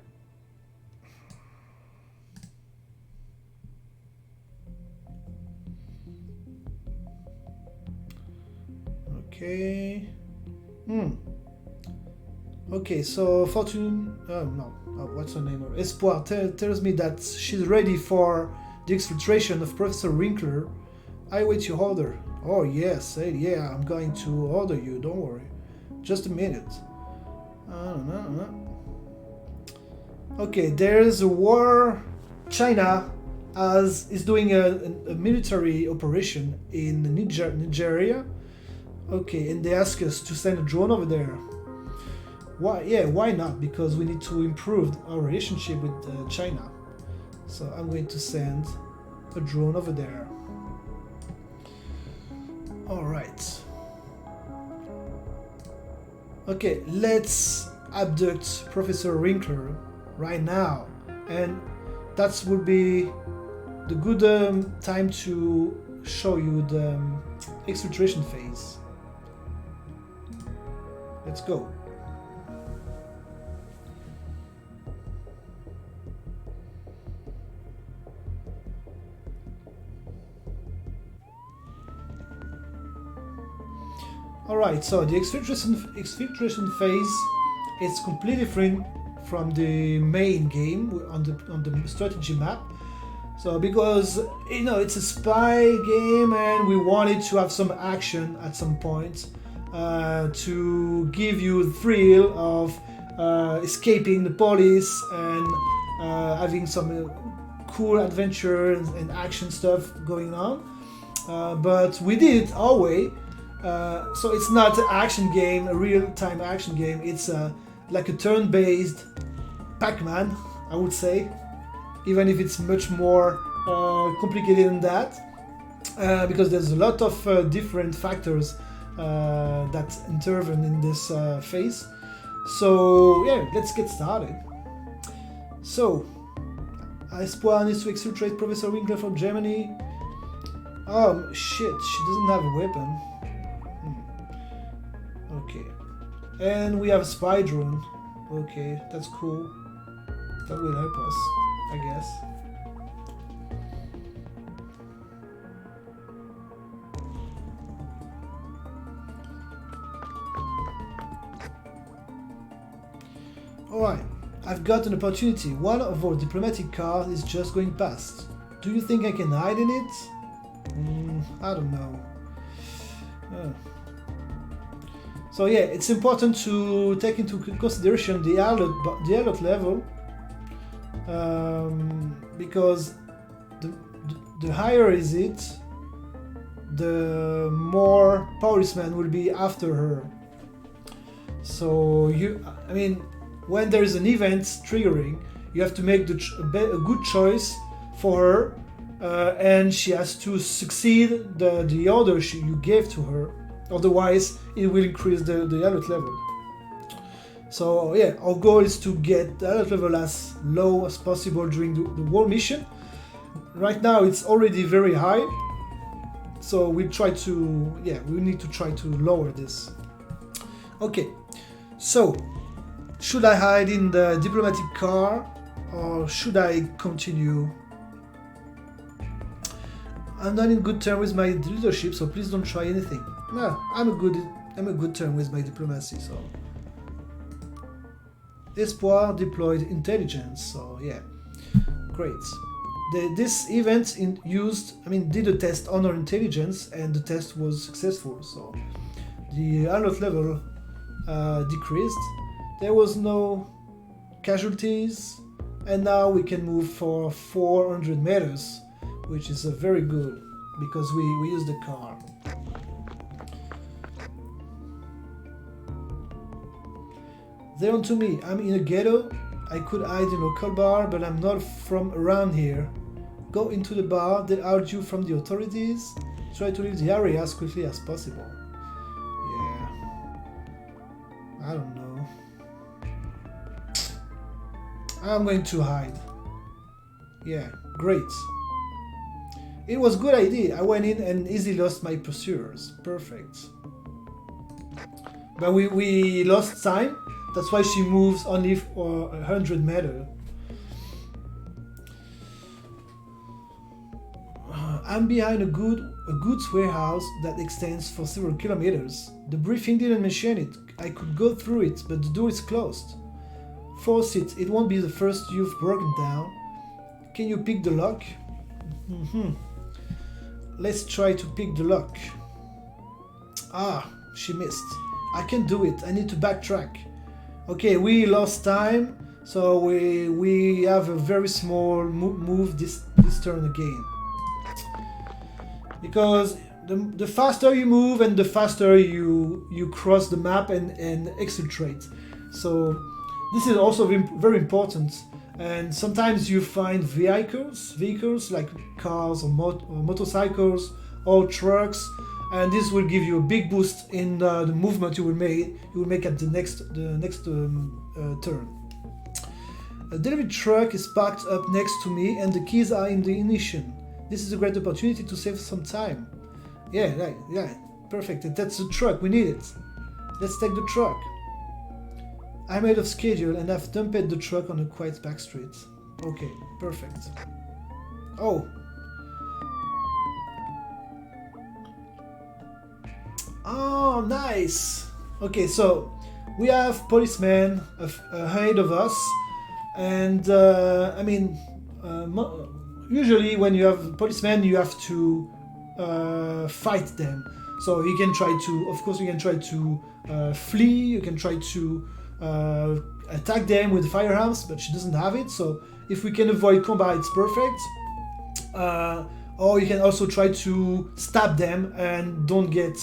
Okay. Okay, so Fortune... what's her name? Espoir tells me that she's ready for the exfiltration of Professor Winkler. I wait your order. Oh yes, yeah, I'm going to order you, don't worry. Just a minute. Okay, there's a war. China is doing a military operation in Nigeria. Okay, and they ask us to send a drone over there. Why? Yeah, why not? Because we need to improve our relationship with China. So I'm going to send a drone over there. All right. Okay, let's abduct Professor Winkler right now, and that would be the good time to show you the exfiltration phase. Let's go. Alright, so the exfiltration phase is completely different from the main game on the strategy map. So because it's a spy game and we wanted to have some action at some point to give you the thrill of escaping the police and having some cool adventure and action stuff going on. But we did it our way. So it's not an action game, a real-time action game. It's like a turn-based Pac-Man, I would say, even if it's much more complicated than that, because there's a lot of different factors that intervene in this phase. So yeah, let's get started. So, Espoir needs to exfiltrate Professor Winkler from Germany. Oh shit, she doesn't have a weapon. Okay. And we have a spy drone. Okay, that's cool. That will help us, I guess. Alright, I've got an opportunity. One of our diplomatic cars is just going past. Do you think I can hide in it? I don't know. So yeah, it's important to take into consideration the alert level, because the higher is it, the more policemen will be after her. So when there is an event triggering, you have to make a good choice for her, and she has to succeed the order you gave to her. Otherwise, it will increase the alert level. So yeah, our goal is to get the alert level as low as possible during the whole mission. Right now, it's already very high. So we need to try to lower this. Okay, so should I hide in the diplomatic car or should I continue? I'm not in good terms with my leadership, so please don't try anything. No, I'm a good term with my diplomacy, so. Espoir deployed intelligence, so yeah, great. This event did a test on our intelligence, and the test was successful. So the alert level decreased. There was no casualties, and now we can move for 400 meters, which is very good because we use the car. They're on to me. I'm in a ghetto. I could hide in a local bar, but I'm not from around here. Go into the bar. They'll hide you from the authorities. Try to leave the area as quickly as possible. Yeah. I don't know. I'm going to hide. Yeah, great. It was a good idea. I went in and easily lost my pursuers. Perfect. But we lost time. That's why she moves only for 100 meters. I'm behind a goods warehouse that extends for several kilometers. The briefing didn't mention it. I could go through it, but the door is closed. Force it. It won't be the first you've broken down. Can you pick the lock? Let's try to pick the lock. Ah, she missed. I can do it. I need to backtrack. Okay, we lost time, so we have a very small move this turn again. Because the faster you move and the faster you cross the map and exfiltrate. So this is also very important. And sometimes you find vehicles like cars or motorcycles or trucks. And this will give you a big boost in the movement you will make at the next turn. A delivery truck is parked up next to me, and the keys are in the ignition. This is a great opportunity to save some time. Yeah, perfect. That's the truck. We need it. Let's take the truck. I'm out of schedule, and I've dumped the truck on a quiet back street. Okay, perfect. Oh. Oh, nice. Okay, so we have policemen ahead of us, and I mean, usually when you have policemen, you have to fight them. So you can try to, of course, you can try to flee. You can try to attack them with firearms, but she doesn't have it. So if we can avoid combat, it's perfect. Or you can also try to stab them and don't get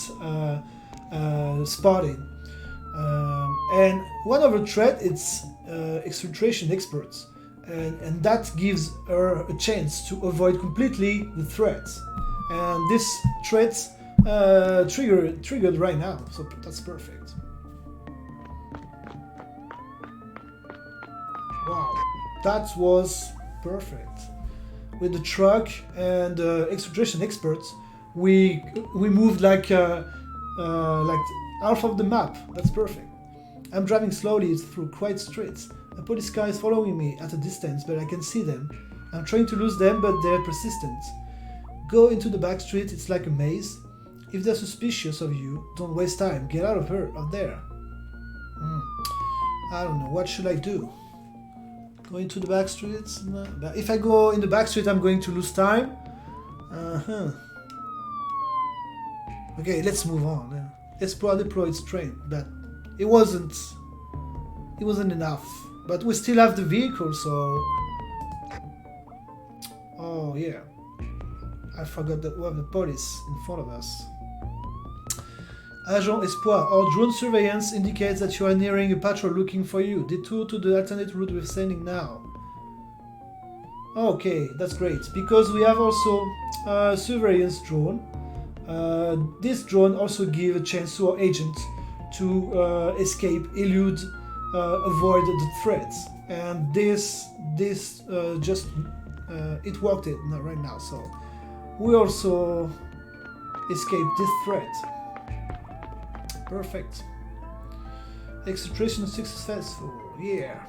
spotted. And one other threat, it's exfiltration experts, and that gives her a chance to avoid completely the threat. And this threat triggered right now, so that's perfect. Wow, that was perfect. With the truck and exfiltration experts, we moved like half of the map. That's perfect. I'm driving slowly through quiet streets. A police car is following me at a distance, but I can see them. I'm trying to lose them, but they're persistent. Go into the back street, it's like a maze. If they're suspicious of you, don't waste time. Get out of there. I don't know, what should I do? Go into the back streets? No. But if I go in the back street, I'm going to lose time. Okay, let's move on. Espoir deployed strength, but it wasn't enough. But we still have the vehicle, so... Oh yeah, I forgot that we have the police in front of us. Agent Espoir, our drone surveillance indicates that you are nearing a patrol looking for you. Detour to the alternate route we're sending now. Okay, that's great, because we have also a surveillance drone. This drone also gives a chance to our agent to escape, elude, avoid the threats. And this just it worked right now. So we also escaped this threat. Perfect. Exfiltration successful. Yeah.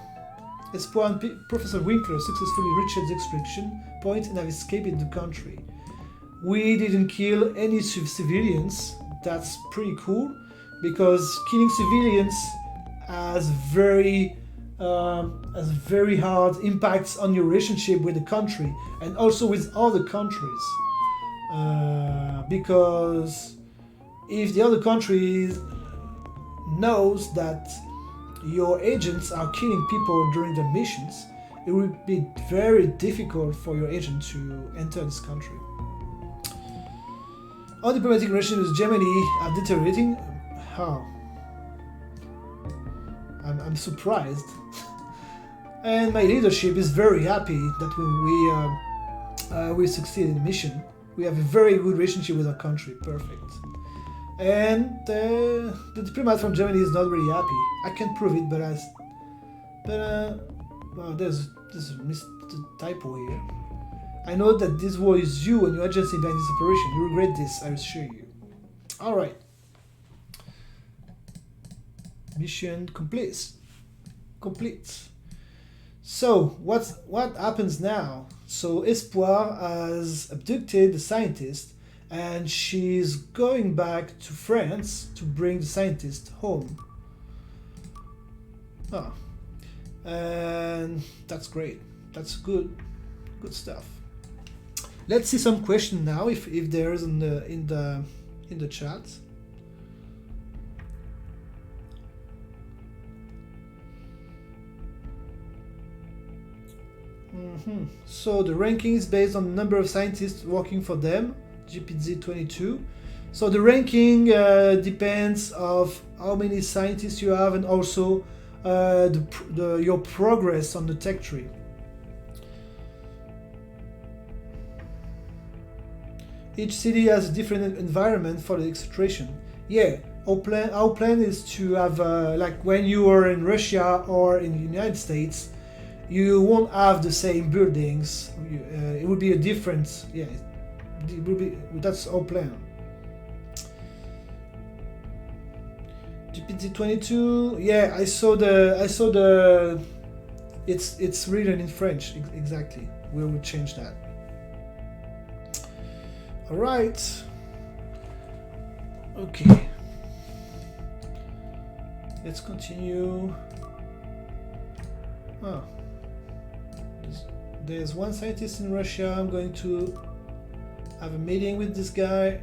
Espoir and Professor Winkler successfully reached the extraction point and have escaped the country. We didn't kill any civilians. That's pretty cool, because killing civilians has very hard impacts on your relationship with the country and also with other countries. Because if the other country knows that your agents are killing people during their missions, it would be very difficult for your agent to enter this country. Our diplomatic relations with Germany are deteriorating. How? I'm surprised. And my leadership is very happy that we succeed in the mission. We have a very good relationship with our country. Perfect. And the diplomat from Germany is not really happy. I can't prove it, well, there's a typo here. I know that this war is you and your agency behind this operation. You regret this, I assure you. Alright. Mission complete. So, what happens now? So, Espoir has abducted the scientist, and she's going back to France to bring the scientist home. Oh. And that's great. That's good stuff. Let's see some questions now, if there is in the chat. So the ranking is based on the number of scientists working for them, GPZ22. So the ranking depends of how many scientists you have, and also your progress on the tech tree. Each city has a different environment for the exfiltration. Yeah, our plan is to have like when you are in Russia or in the United States, you won't have the same buildings. It would be a different. Yeah, it will be. That's our plan. GPT-22. Yeah, I saw the. It's written in French. Exactly. We will change that. All right. Okay. Let's continue. Oh. There's one scientist in Russia. I'm going to have a meeting with this guy.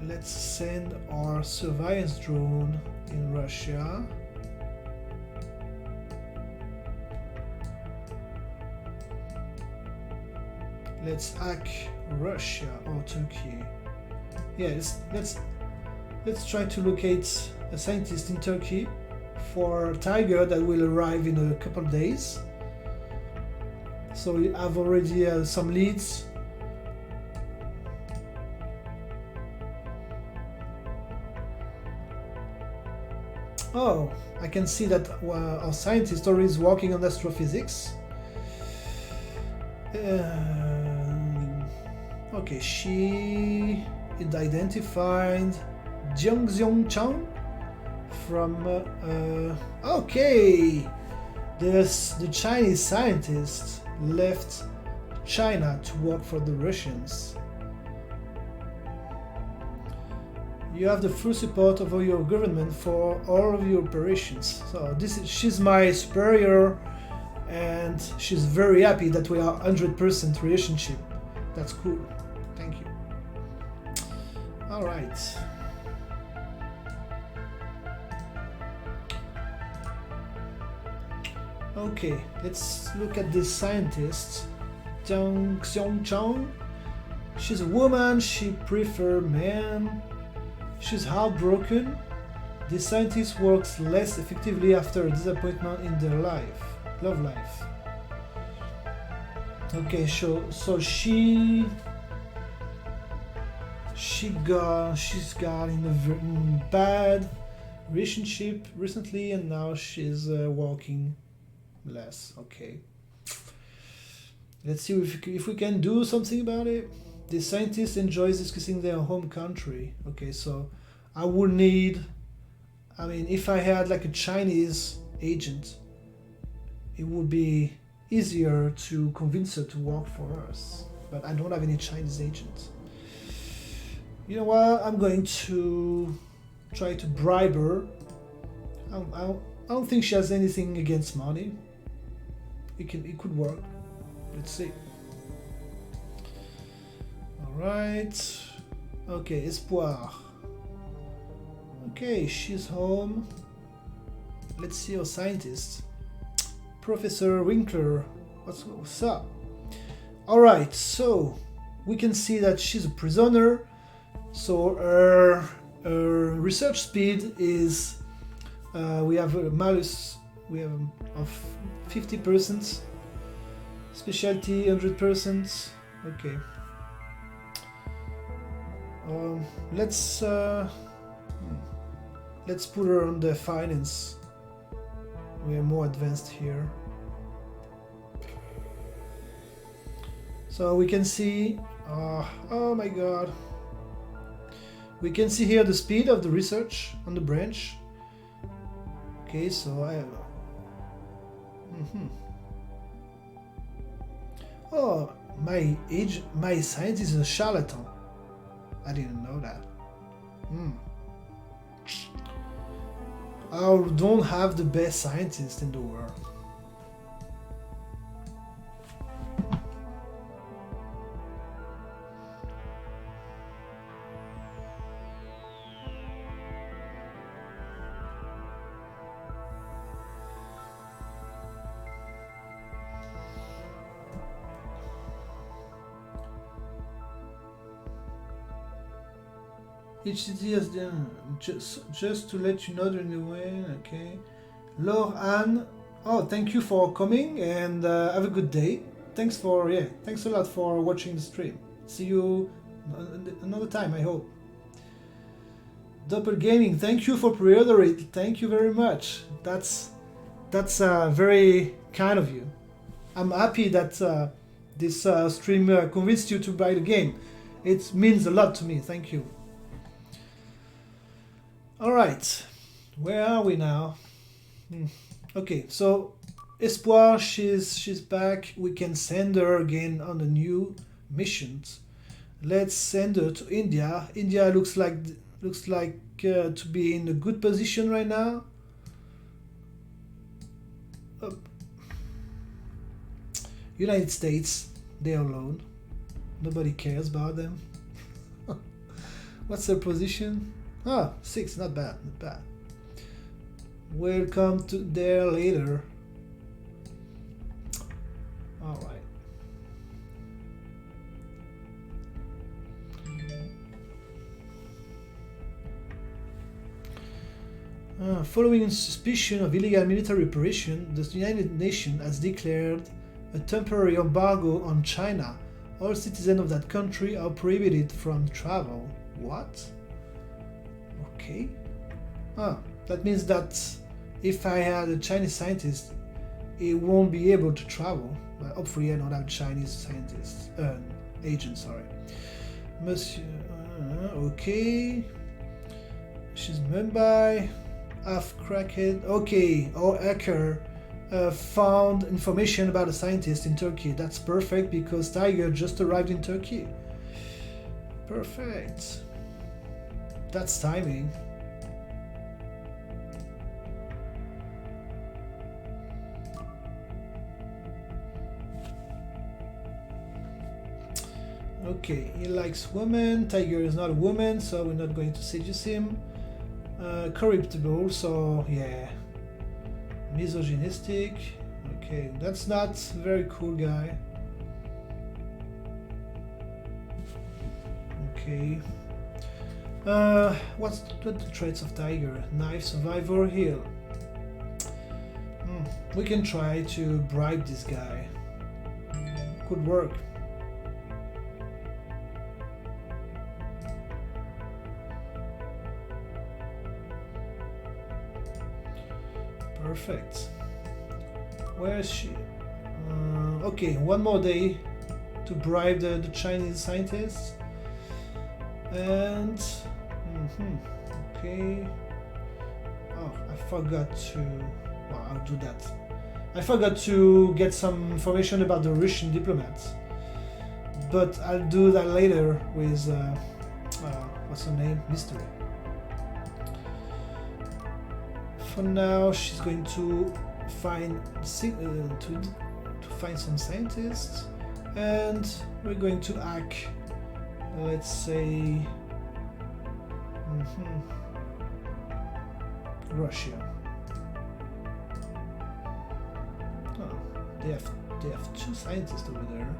Let's send our surveillance drone in Russia. Let's hack Russia or Turkey. Yeah, let's try to locate a scientist in Turkey for Tiger that will arrive in a couple of days. So we have already some leads. Oh, I can see that our scientist already is working on astrophysics. Okay, she identified Jiangxiong Chang from. Okay, the Chinese scientist left China to work for the Russians. You have the full support of your government for all of your operations. So she's my superior, and she's very happy that we are 100% relationship. That's cool. Thank you. All right. Okay, let's look at this scientist, Jiangxiong Chang. She's a woman. She prefers men. She's heartbroken. This scientist works less effectively after a disappointment in their love life. Okay, so she's got in a very bad relationship recently, and now she's working less. Okay, let's see if we can do something about it. The scientist enjoys discussing their home country. Okay, so I would need, I mean, if I had like a Chinese agent, it would be easier to convince her to work for us. But I don't have any Chinese agents. You know what? I'm going to try to bribe her. I don't think she has anything against money. It could work. Let's see. Right. Okay, Espoir. Okay, she's home. Let's see our scientist. Professor Winkler. What's up? Alright, so we can see that she's a prisoner. So her research speed is we have a malus of 50%, specialty 100%. Okay. Let's put her on the finance. We are more advanced here. So we can see, oh my god. We can see here the speed of the research on the branch. Okay, so I have. Oh, my scientist is a charlatan. I didn't know that. I don't have the best scientist in the world. Each city has done just to let you know during the way. Okay, Laure Anne. Oh, thank you for coming, and have a good day. Thanks a lot for watching the stream. See you another time, I hope. Doppelgaming, thank you for pre-ordering it. Thank you very much. That's very kind of you. I'm happy that this stream convinced you to buy the game. It means a lot to me. Thank you. All right, where are we now? Okay, so Espoir, she's back. We can send her again on a new mission. Let's send her to India. India looks like to be in a good position right now. Uh, United States, they're alone. Nobody cares about them. What's their position? Ah, 6, not bad, not bad. We'll come to there later. All right. Following suspicion of illegal military operation, the United Nations has declared a temporary embargo on China. All citizens of that country are prohibited from travel. What? Okay. That means that if I had a Chinese scientist, he won't be able to travel. But hopefully I don't have Chinese scientists. Agent, sorry. Monsieur... okay. She's Mumbai. Half cracked. Okay. Our hacker found information about a scientist in Turkey. That's perfect because Tiger just arrived in Turkey. Perfect. That's timing. Okay, he likes women. Tiger is not a woman, so we're not going to seduce him. Corruptible, so yeah. Misogynistic. Okay, that's not a very cool guy. Okay. What's the traits of Tiger? Knife, survivor, heal. We can try to bribe this guy. Could work. Perfect. Where is she? Okay, one more day to bribe the Chinese scientists. And okay. Oh, I forgot to. Well, I'll do that. I forgot to get some information about the Russian diplomats, but I'll do that later with what's her name? Mystery. For now, she's going to find to find some scientists, and we're going to hack. Let's say Russia. Oh, they have 2 scientists over there.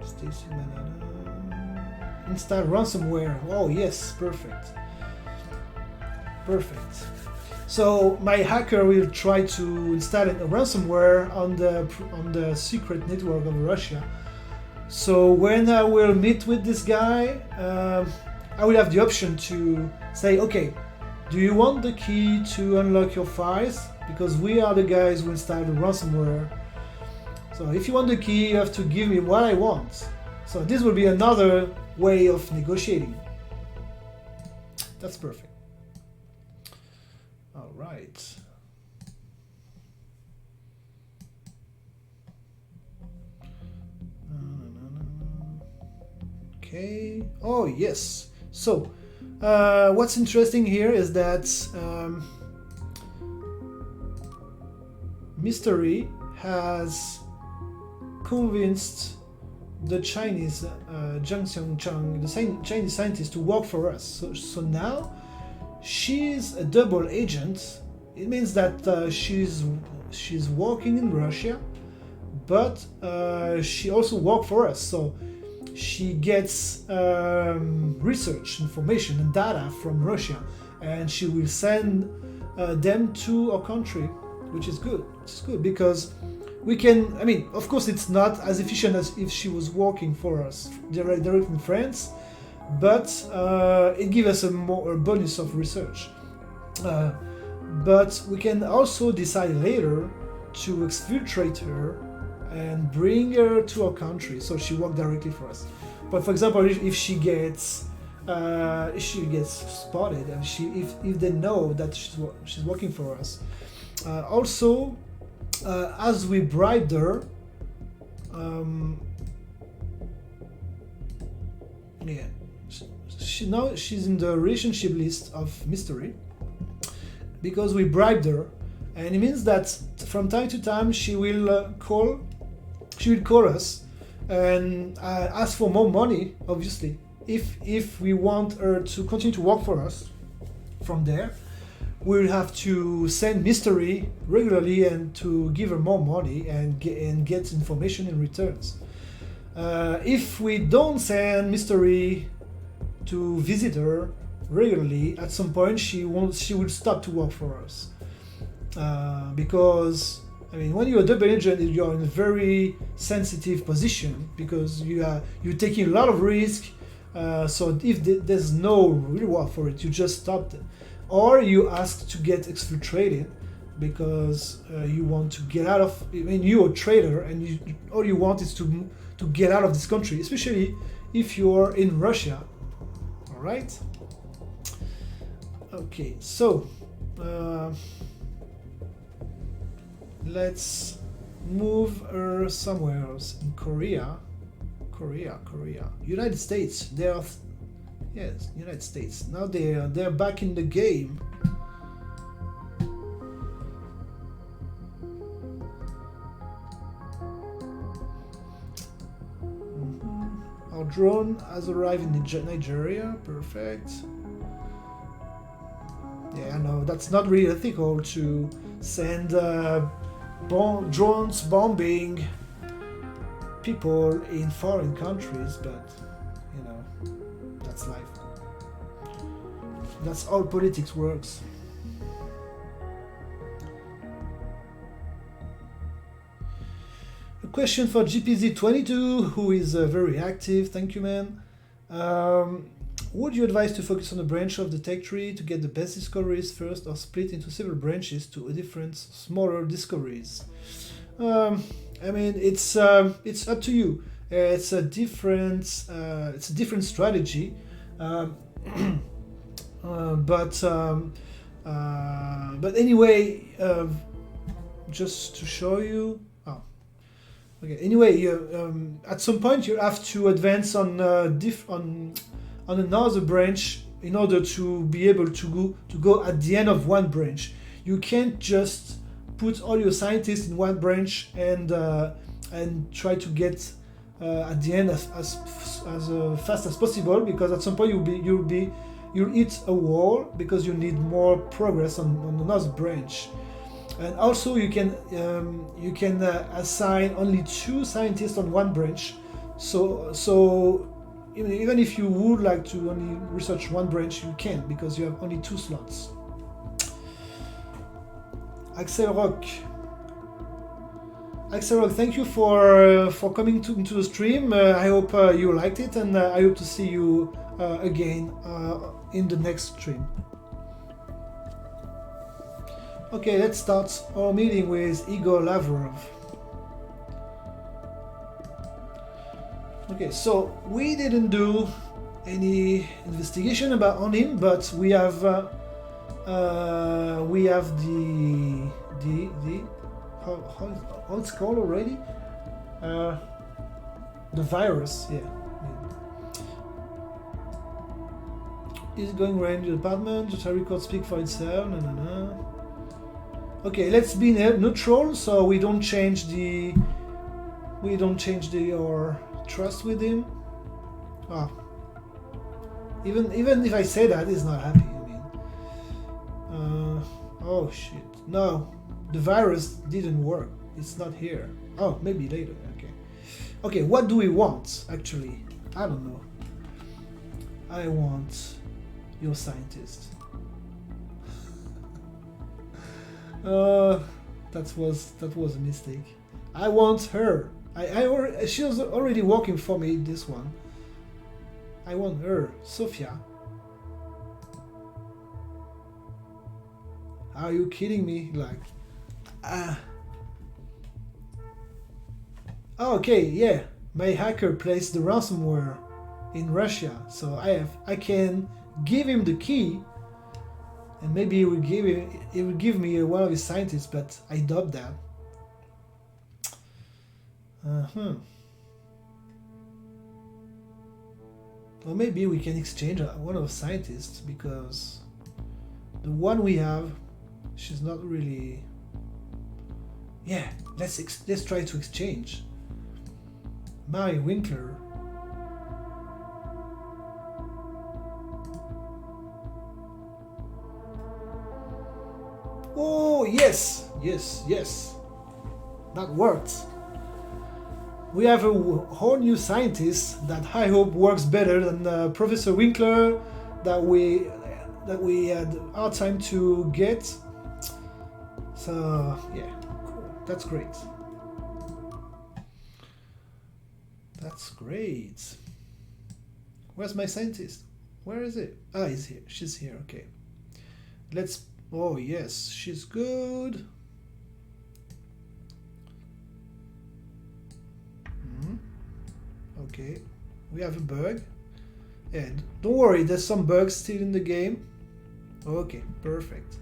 Stacy Manana. Install ransomware. Oh yes, perfect. Perfect. So my hacker will try to install a ransomware on the secret network of Russia. So when I will meet with this guy, I will have the option to say, okay, do you want the key to unlock your files? Because we are the guys who installed the ransomware. So if you want the key, you have to give me what I want. So this will be another way of negotiating. That's perfect. All right. Okay. Oh yes. So, what's interesting here is that Mystery has convinced the Chinese Zhang Xiongchang, the Chinese scientist, to work for us. So now she's a double agent. It means that she's working in Russia, but she also works for us. So she gets research information and data from Russia, and she will send them to our country, which is good. It's good because we can. I mean, of course, it's not as efficient as if she was working for us directly in France, but it gives us a bonus of research. But we can also decide later to exfiltrate her and bring her to our country, so she works directly for us. But for example, if she gets spotted, and if they know that she's working for us, Also, as we bribed her, yeah, now she's in the relationship list of mystery because we bribed her, and it means that from time to time she will call us and ask for more money. Obviously, if we want her to continue to work for us from there, we'll have to send mystery regularly and to give her more money and get information in returns. If we don't send mystery to visit her regularly, at some point she will stop to work for us. Because I mean, when you're a double agent, you're in a very sensitive position because you're taking a lot of risk. So if there's no reward for it, you just stop it, or you ask to get exfiltrated because you want to get out of. I mean, you're a trader, and all you want is to get out of this country, especially if you're in Russia. All right. Okay, so let's move her somewhere else. In Korea. United States. They are, yes, United States. Now they're back in the game. Our drone has arrived in Nigeria. Perfect. Yeah, I know that's not really ethical to send drones bombing people in foreign countries, but you know, that's life. That's how politics works. A question for GPZ22, who is very active. Thank you, man. Would you advise to focus on a branch of the tech tree to get the best discoveries first, or split into several branches to different smaller discoveries? I mean, it's up to you. It's a different strategy, but anyway, just to show you. Oh, okay. Anyway, at some point you have to advance on another branch in order to be able to go at the end of one branch. You can't just put all your scientists in one branch and try to get at the end as fast as possible, because at some point you'll hit a wall because you need more progress on another branch. And also you can assign only 2 scientists on one branch. So even if you would like to only research one branch, you can, because you have only 2 slots. Axel Rock, thank you for coming into the stream. I hope you liked it, and I hope to see you again in the next stream. Okay, let's start our meeting with Igor Lavrov. Okay, so we didn't do any investigation on him, but we have the how it's called already? The virus, yeah. Is going around the apartment. The record speak for itself. Okay, let's be neutral, so we don't change our trust with him. Ah, even if I say that, he's not happy. I mean, oh shit! No, the virus didn't work. It's not here. Oh, maybe later. Okay. What do we want actually? I don't know. I want your scientist. That was a mistake. I want her. She was already working for me, this one. I want her, Sophia. Are you kidding me? Like, okay, yeah. My hacker placed the ransomware in Russia, so I can give him the key And maybe he will give me one of his scientists, but I doubt that. Or maybe we can exchange one of the scientists, because the one we have, she's not really. Yeah, let's try to exchange. Mary Winkler. Oh yes, yes, yes. That worked. We have a whole new scientist that I hope works better than Professor Winkler that we had hard time to get. So yeah, cool. That's great. That's great. Where's my scientist? Where is it? Ah, he's here. She's here. Okay. Let's. Oh yes, she's good. Okay, we have a bug. And don't worry, there's some bugs still in the game. Okay, perfect.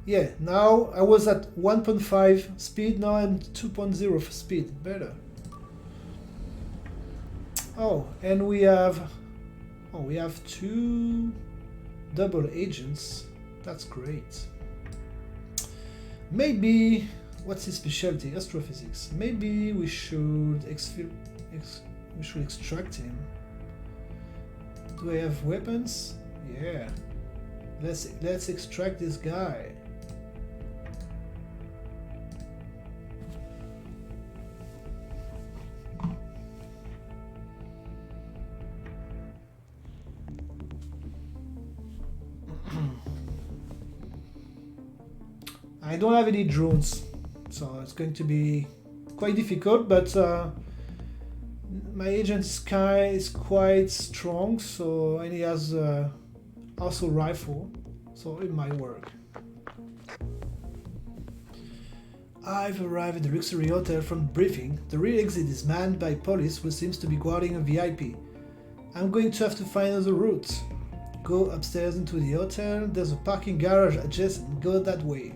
Yeah, now I was at 1.5 speed, now I'm 2.0 for speed. Better. Oh, and we have two double agents. That's great. Maybe, what's his specialty? Astrophysics. Maybe we should extract him. Do I have weapons? Yeah. Let's extract this guy. I don't have any drones, so it's going to be quite difficult, but my agent Sky is quite strong, so and he has also rifle, so it might work. I've arrived at the luxury hotel from the briefing. The real exit is manned by police who seems to be guarding a VIP. I'm going to have to find another route. Go upstairs into the hotel. There's a parking garage adjacent. Go that way.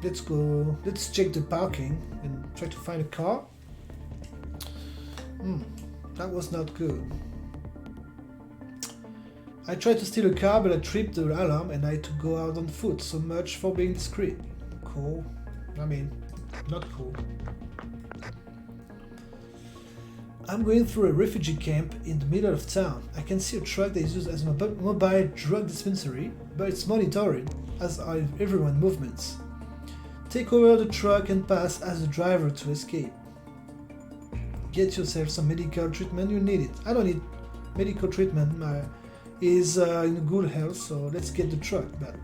Let's go. Let's check the parking and try to find a car. That was not good. I tried to steal a car, but I tripped the alarm and I had to go out on foot. So much for being discreet. Cool. I mean, not cool. I'm going through a refugee camp in the middle of town. I can see a truck that is used as a mobile drug dispensary, but it's monitored, as are everyone's movements. Take over the truck and pass as a driver to escape. Get yourself some medical treatment, you need it. I don't need medical treatment, is in good health, so let's get the truck. But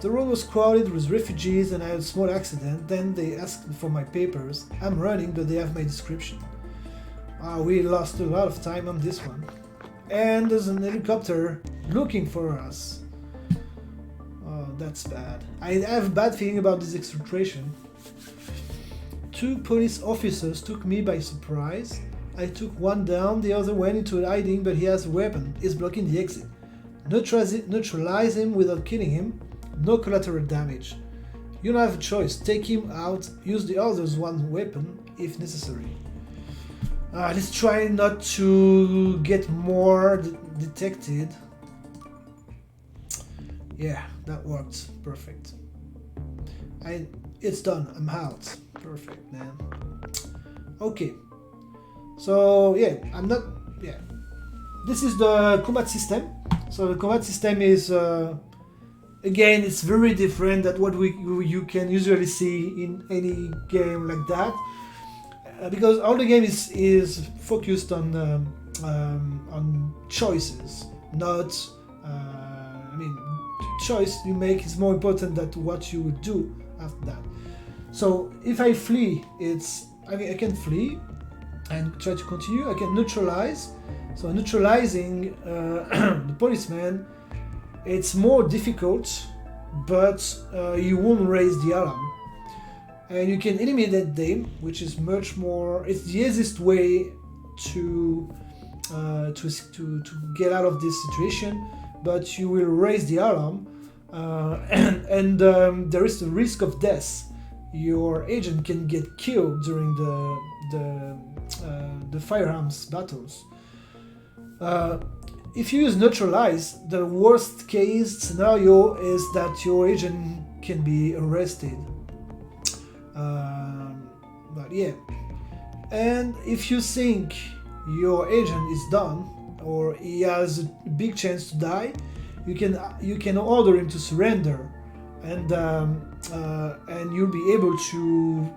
the road was crowded with refugees and I had a small accident. Then they asked for my papers. I'm running, but they have my description. We lost a lot of time on this one. And there's an helicopter looking for us. Oh, that's bad. I have a bad feeling about this exfiltration. 2 police officers took me by surprise. I took one down, the other went into hiding, but he has a weapon, is blocking the exit. Neutralize him without killing him, no collateral damage. You don't have a choice, take him out, use the other's one weapon if necessary. Let's try not to get more detected. Yeah, that worked, perfect. It's done, I'm out. Perfect, man. Okay. So yeah, this is the combat system. So the combat system is again, it's very different than what you can usually see in any game like that, because all the game is focused on choices, not choice you make is more important than what you would do after that. So if I flee, I can flee and try to continue. I can neutralize. So neutralizing the policeman, it's more difficult, but you won't raise the alarm. And you can eliminate them, which is much more. It's the easiest way to to get out of this situation, but you will raise the alarm, and there is the risk of death. Your agent can get killed during the firearms battles. If you use neutralize, the worst case scenario is that your agent can be arrested. But yeah, and if you think your agent is done or he has a big chance to die, you can order him to surrender, and you'll be able to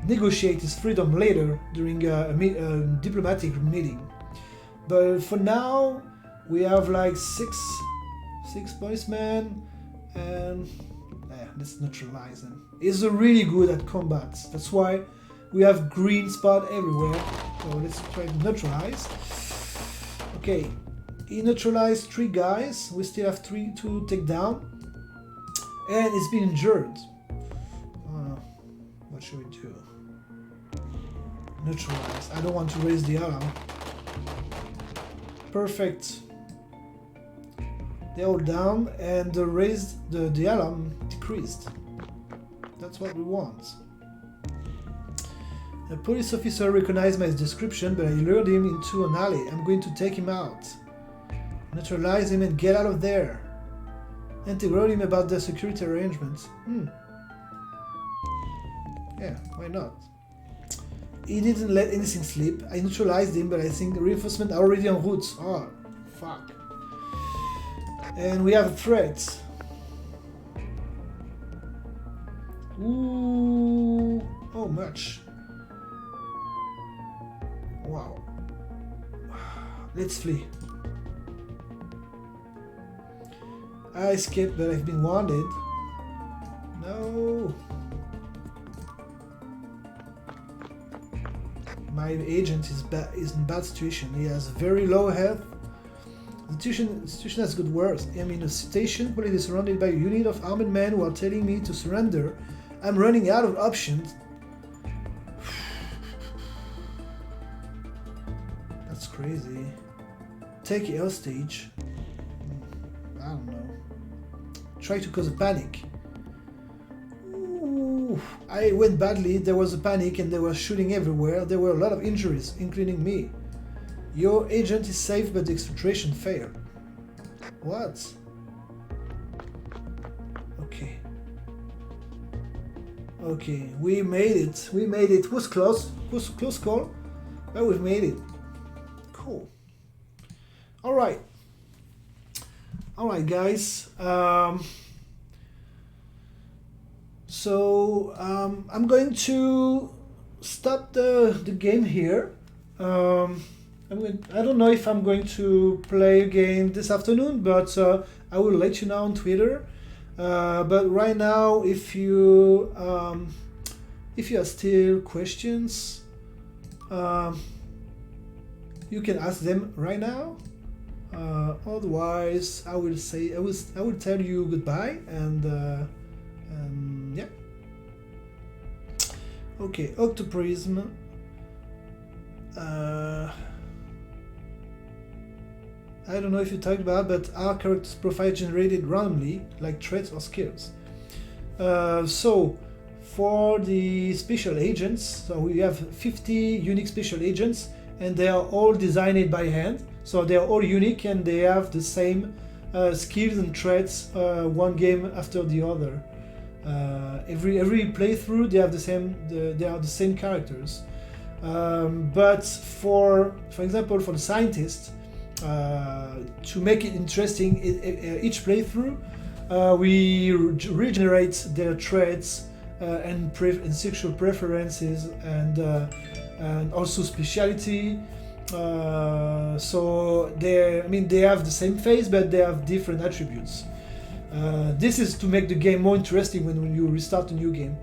negotiate his freedom later during a diplomatic meeting. But for now, we have like six policemen, and let's neutralize them. He's really good at combat. That's why we have green spot everywhere. So let's try to neutralize. Okay, he neutralized 3 guys. We still have 3 to take down, and he's been injured. What should we do? Neutralize. I don't want to raise the alarm. Perfect. They're all down, and the alarm decreased. That's what we want. A police officer recognized my description, but I lured him into an alley. I'm going to take him out. Neutralize him and get out of there. Interrogate him about the security arrangements. Yeah, why not? He didn't let anything slip. I neutralized him, but I think the reinforcements are already en route. Oh, fuck. And we have threats. Ooh, how much? Wow. Let's flee. I escaped, but I've been wounded. No. My agent is in bad situation. He has very low health. The situation has got worse. I'm in a station where it is surrounded by a unit of armed men who are telling me to surrender. I'm running out of options. That's crazy. Take a hostage. I don't know. Try to cause a panic. Ooh, I went badly. There was a panic and they were shooting everywhere. There were a lot of injuries, including me. Your agent is safe, but the exfiltration failed. What? Okay. Okay, we made it. We made it. Was close. Was close call, but we've made it. Cool. All right. All right, guys. So I'm going to stop the game here. I don't know if I'm going to play again this afternoon, but I will let you know on Twitter. But right now, if you have still questions, you can ask them right now. Otherwise, I will tell you goodbye, and yeah. Okay, Octoprism. I don't know if you talked about, but our character's profile generated randomly, like traits or skills. So, for the special agents, so we have 50 unique special agents, and they are all designed by hand. So they are all unique, and they have the same skills and traits, one game after the other. Every playthrough, they have they are the same characters. But for example, for the scientist, to make it interesting, each playthrough, we regenerate their traits and sexual preferences, and also speciality. So they have the same face, but they have different attributes. This is to make the game more interesting when you restart a new game.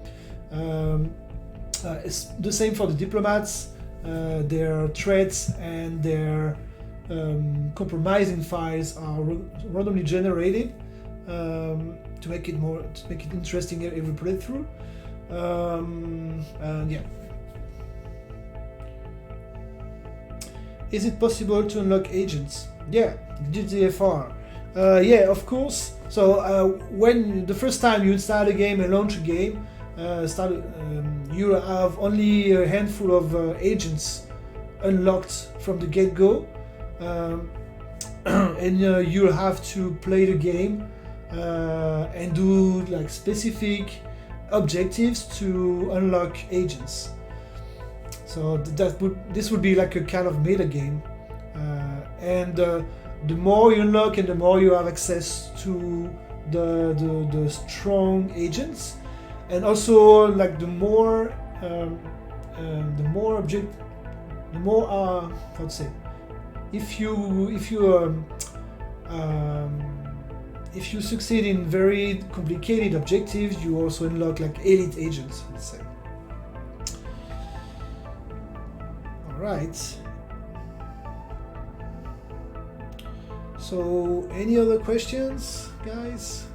It's the same for the diplomats. Their traits and their compromising files are randomly generated to make it interesting every playthrough. And yeah. Is it possible to unlock agents? Yeah, GTFR. Yeah, of course. So when the first time you install a game and launch a game, you have only a handful of agents unlocked from the get-go, and you have to play the game and do like specific objectives to unlock agents. So this would be like a kind of meta game, and the more you unlock and the more you have access to the strong agents, and also like the more how to say, if you succeed in very complicated objectives, you also unlock like elite agents, let's say. All right. So, any other questions, guys?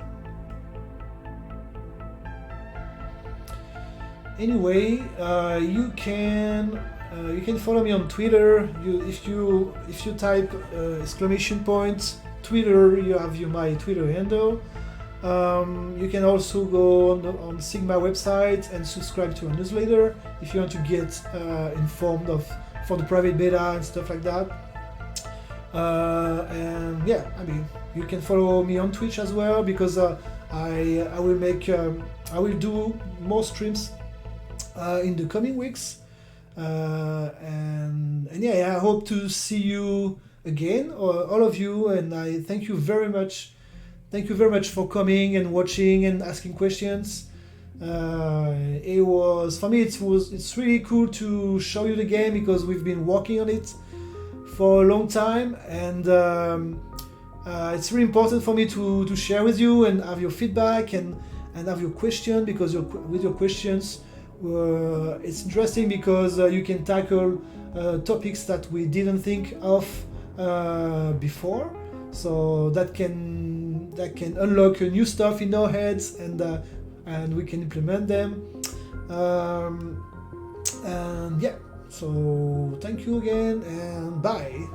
Anyway, you can follow me on Twitter. If you type exclamation point Twitter, you have my Twitter handle. You can also go on Sigma website and subscribe to a newsletter if you want to get informed for the private beta and stuff like that. And yeah, I mean, you can follow me on Twitch as well, because I will do more streams in the coming weeks, and yeah, I hope to see you again, all of you, and I thank you very much for coming and watching and asking questions. It was, for me, it's really cool to show you the game, because we've been working on it for a long time, and it's really important for me to share with you and have your feedback and have your question, because with your questions it's interesting, because you can tackle topics that we didn't think of before, so that can unlock new stuff in our heads, and we can implement them, and yeah, so thank you again, and bye.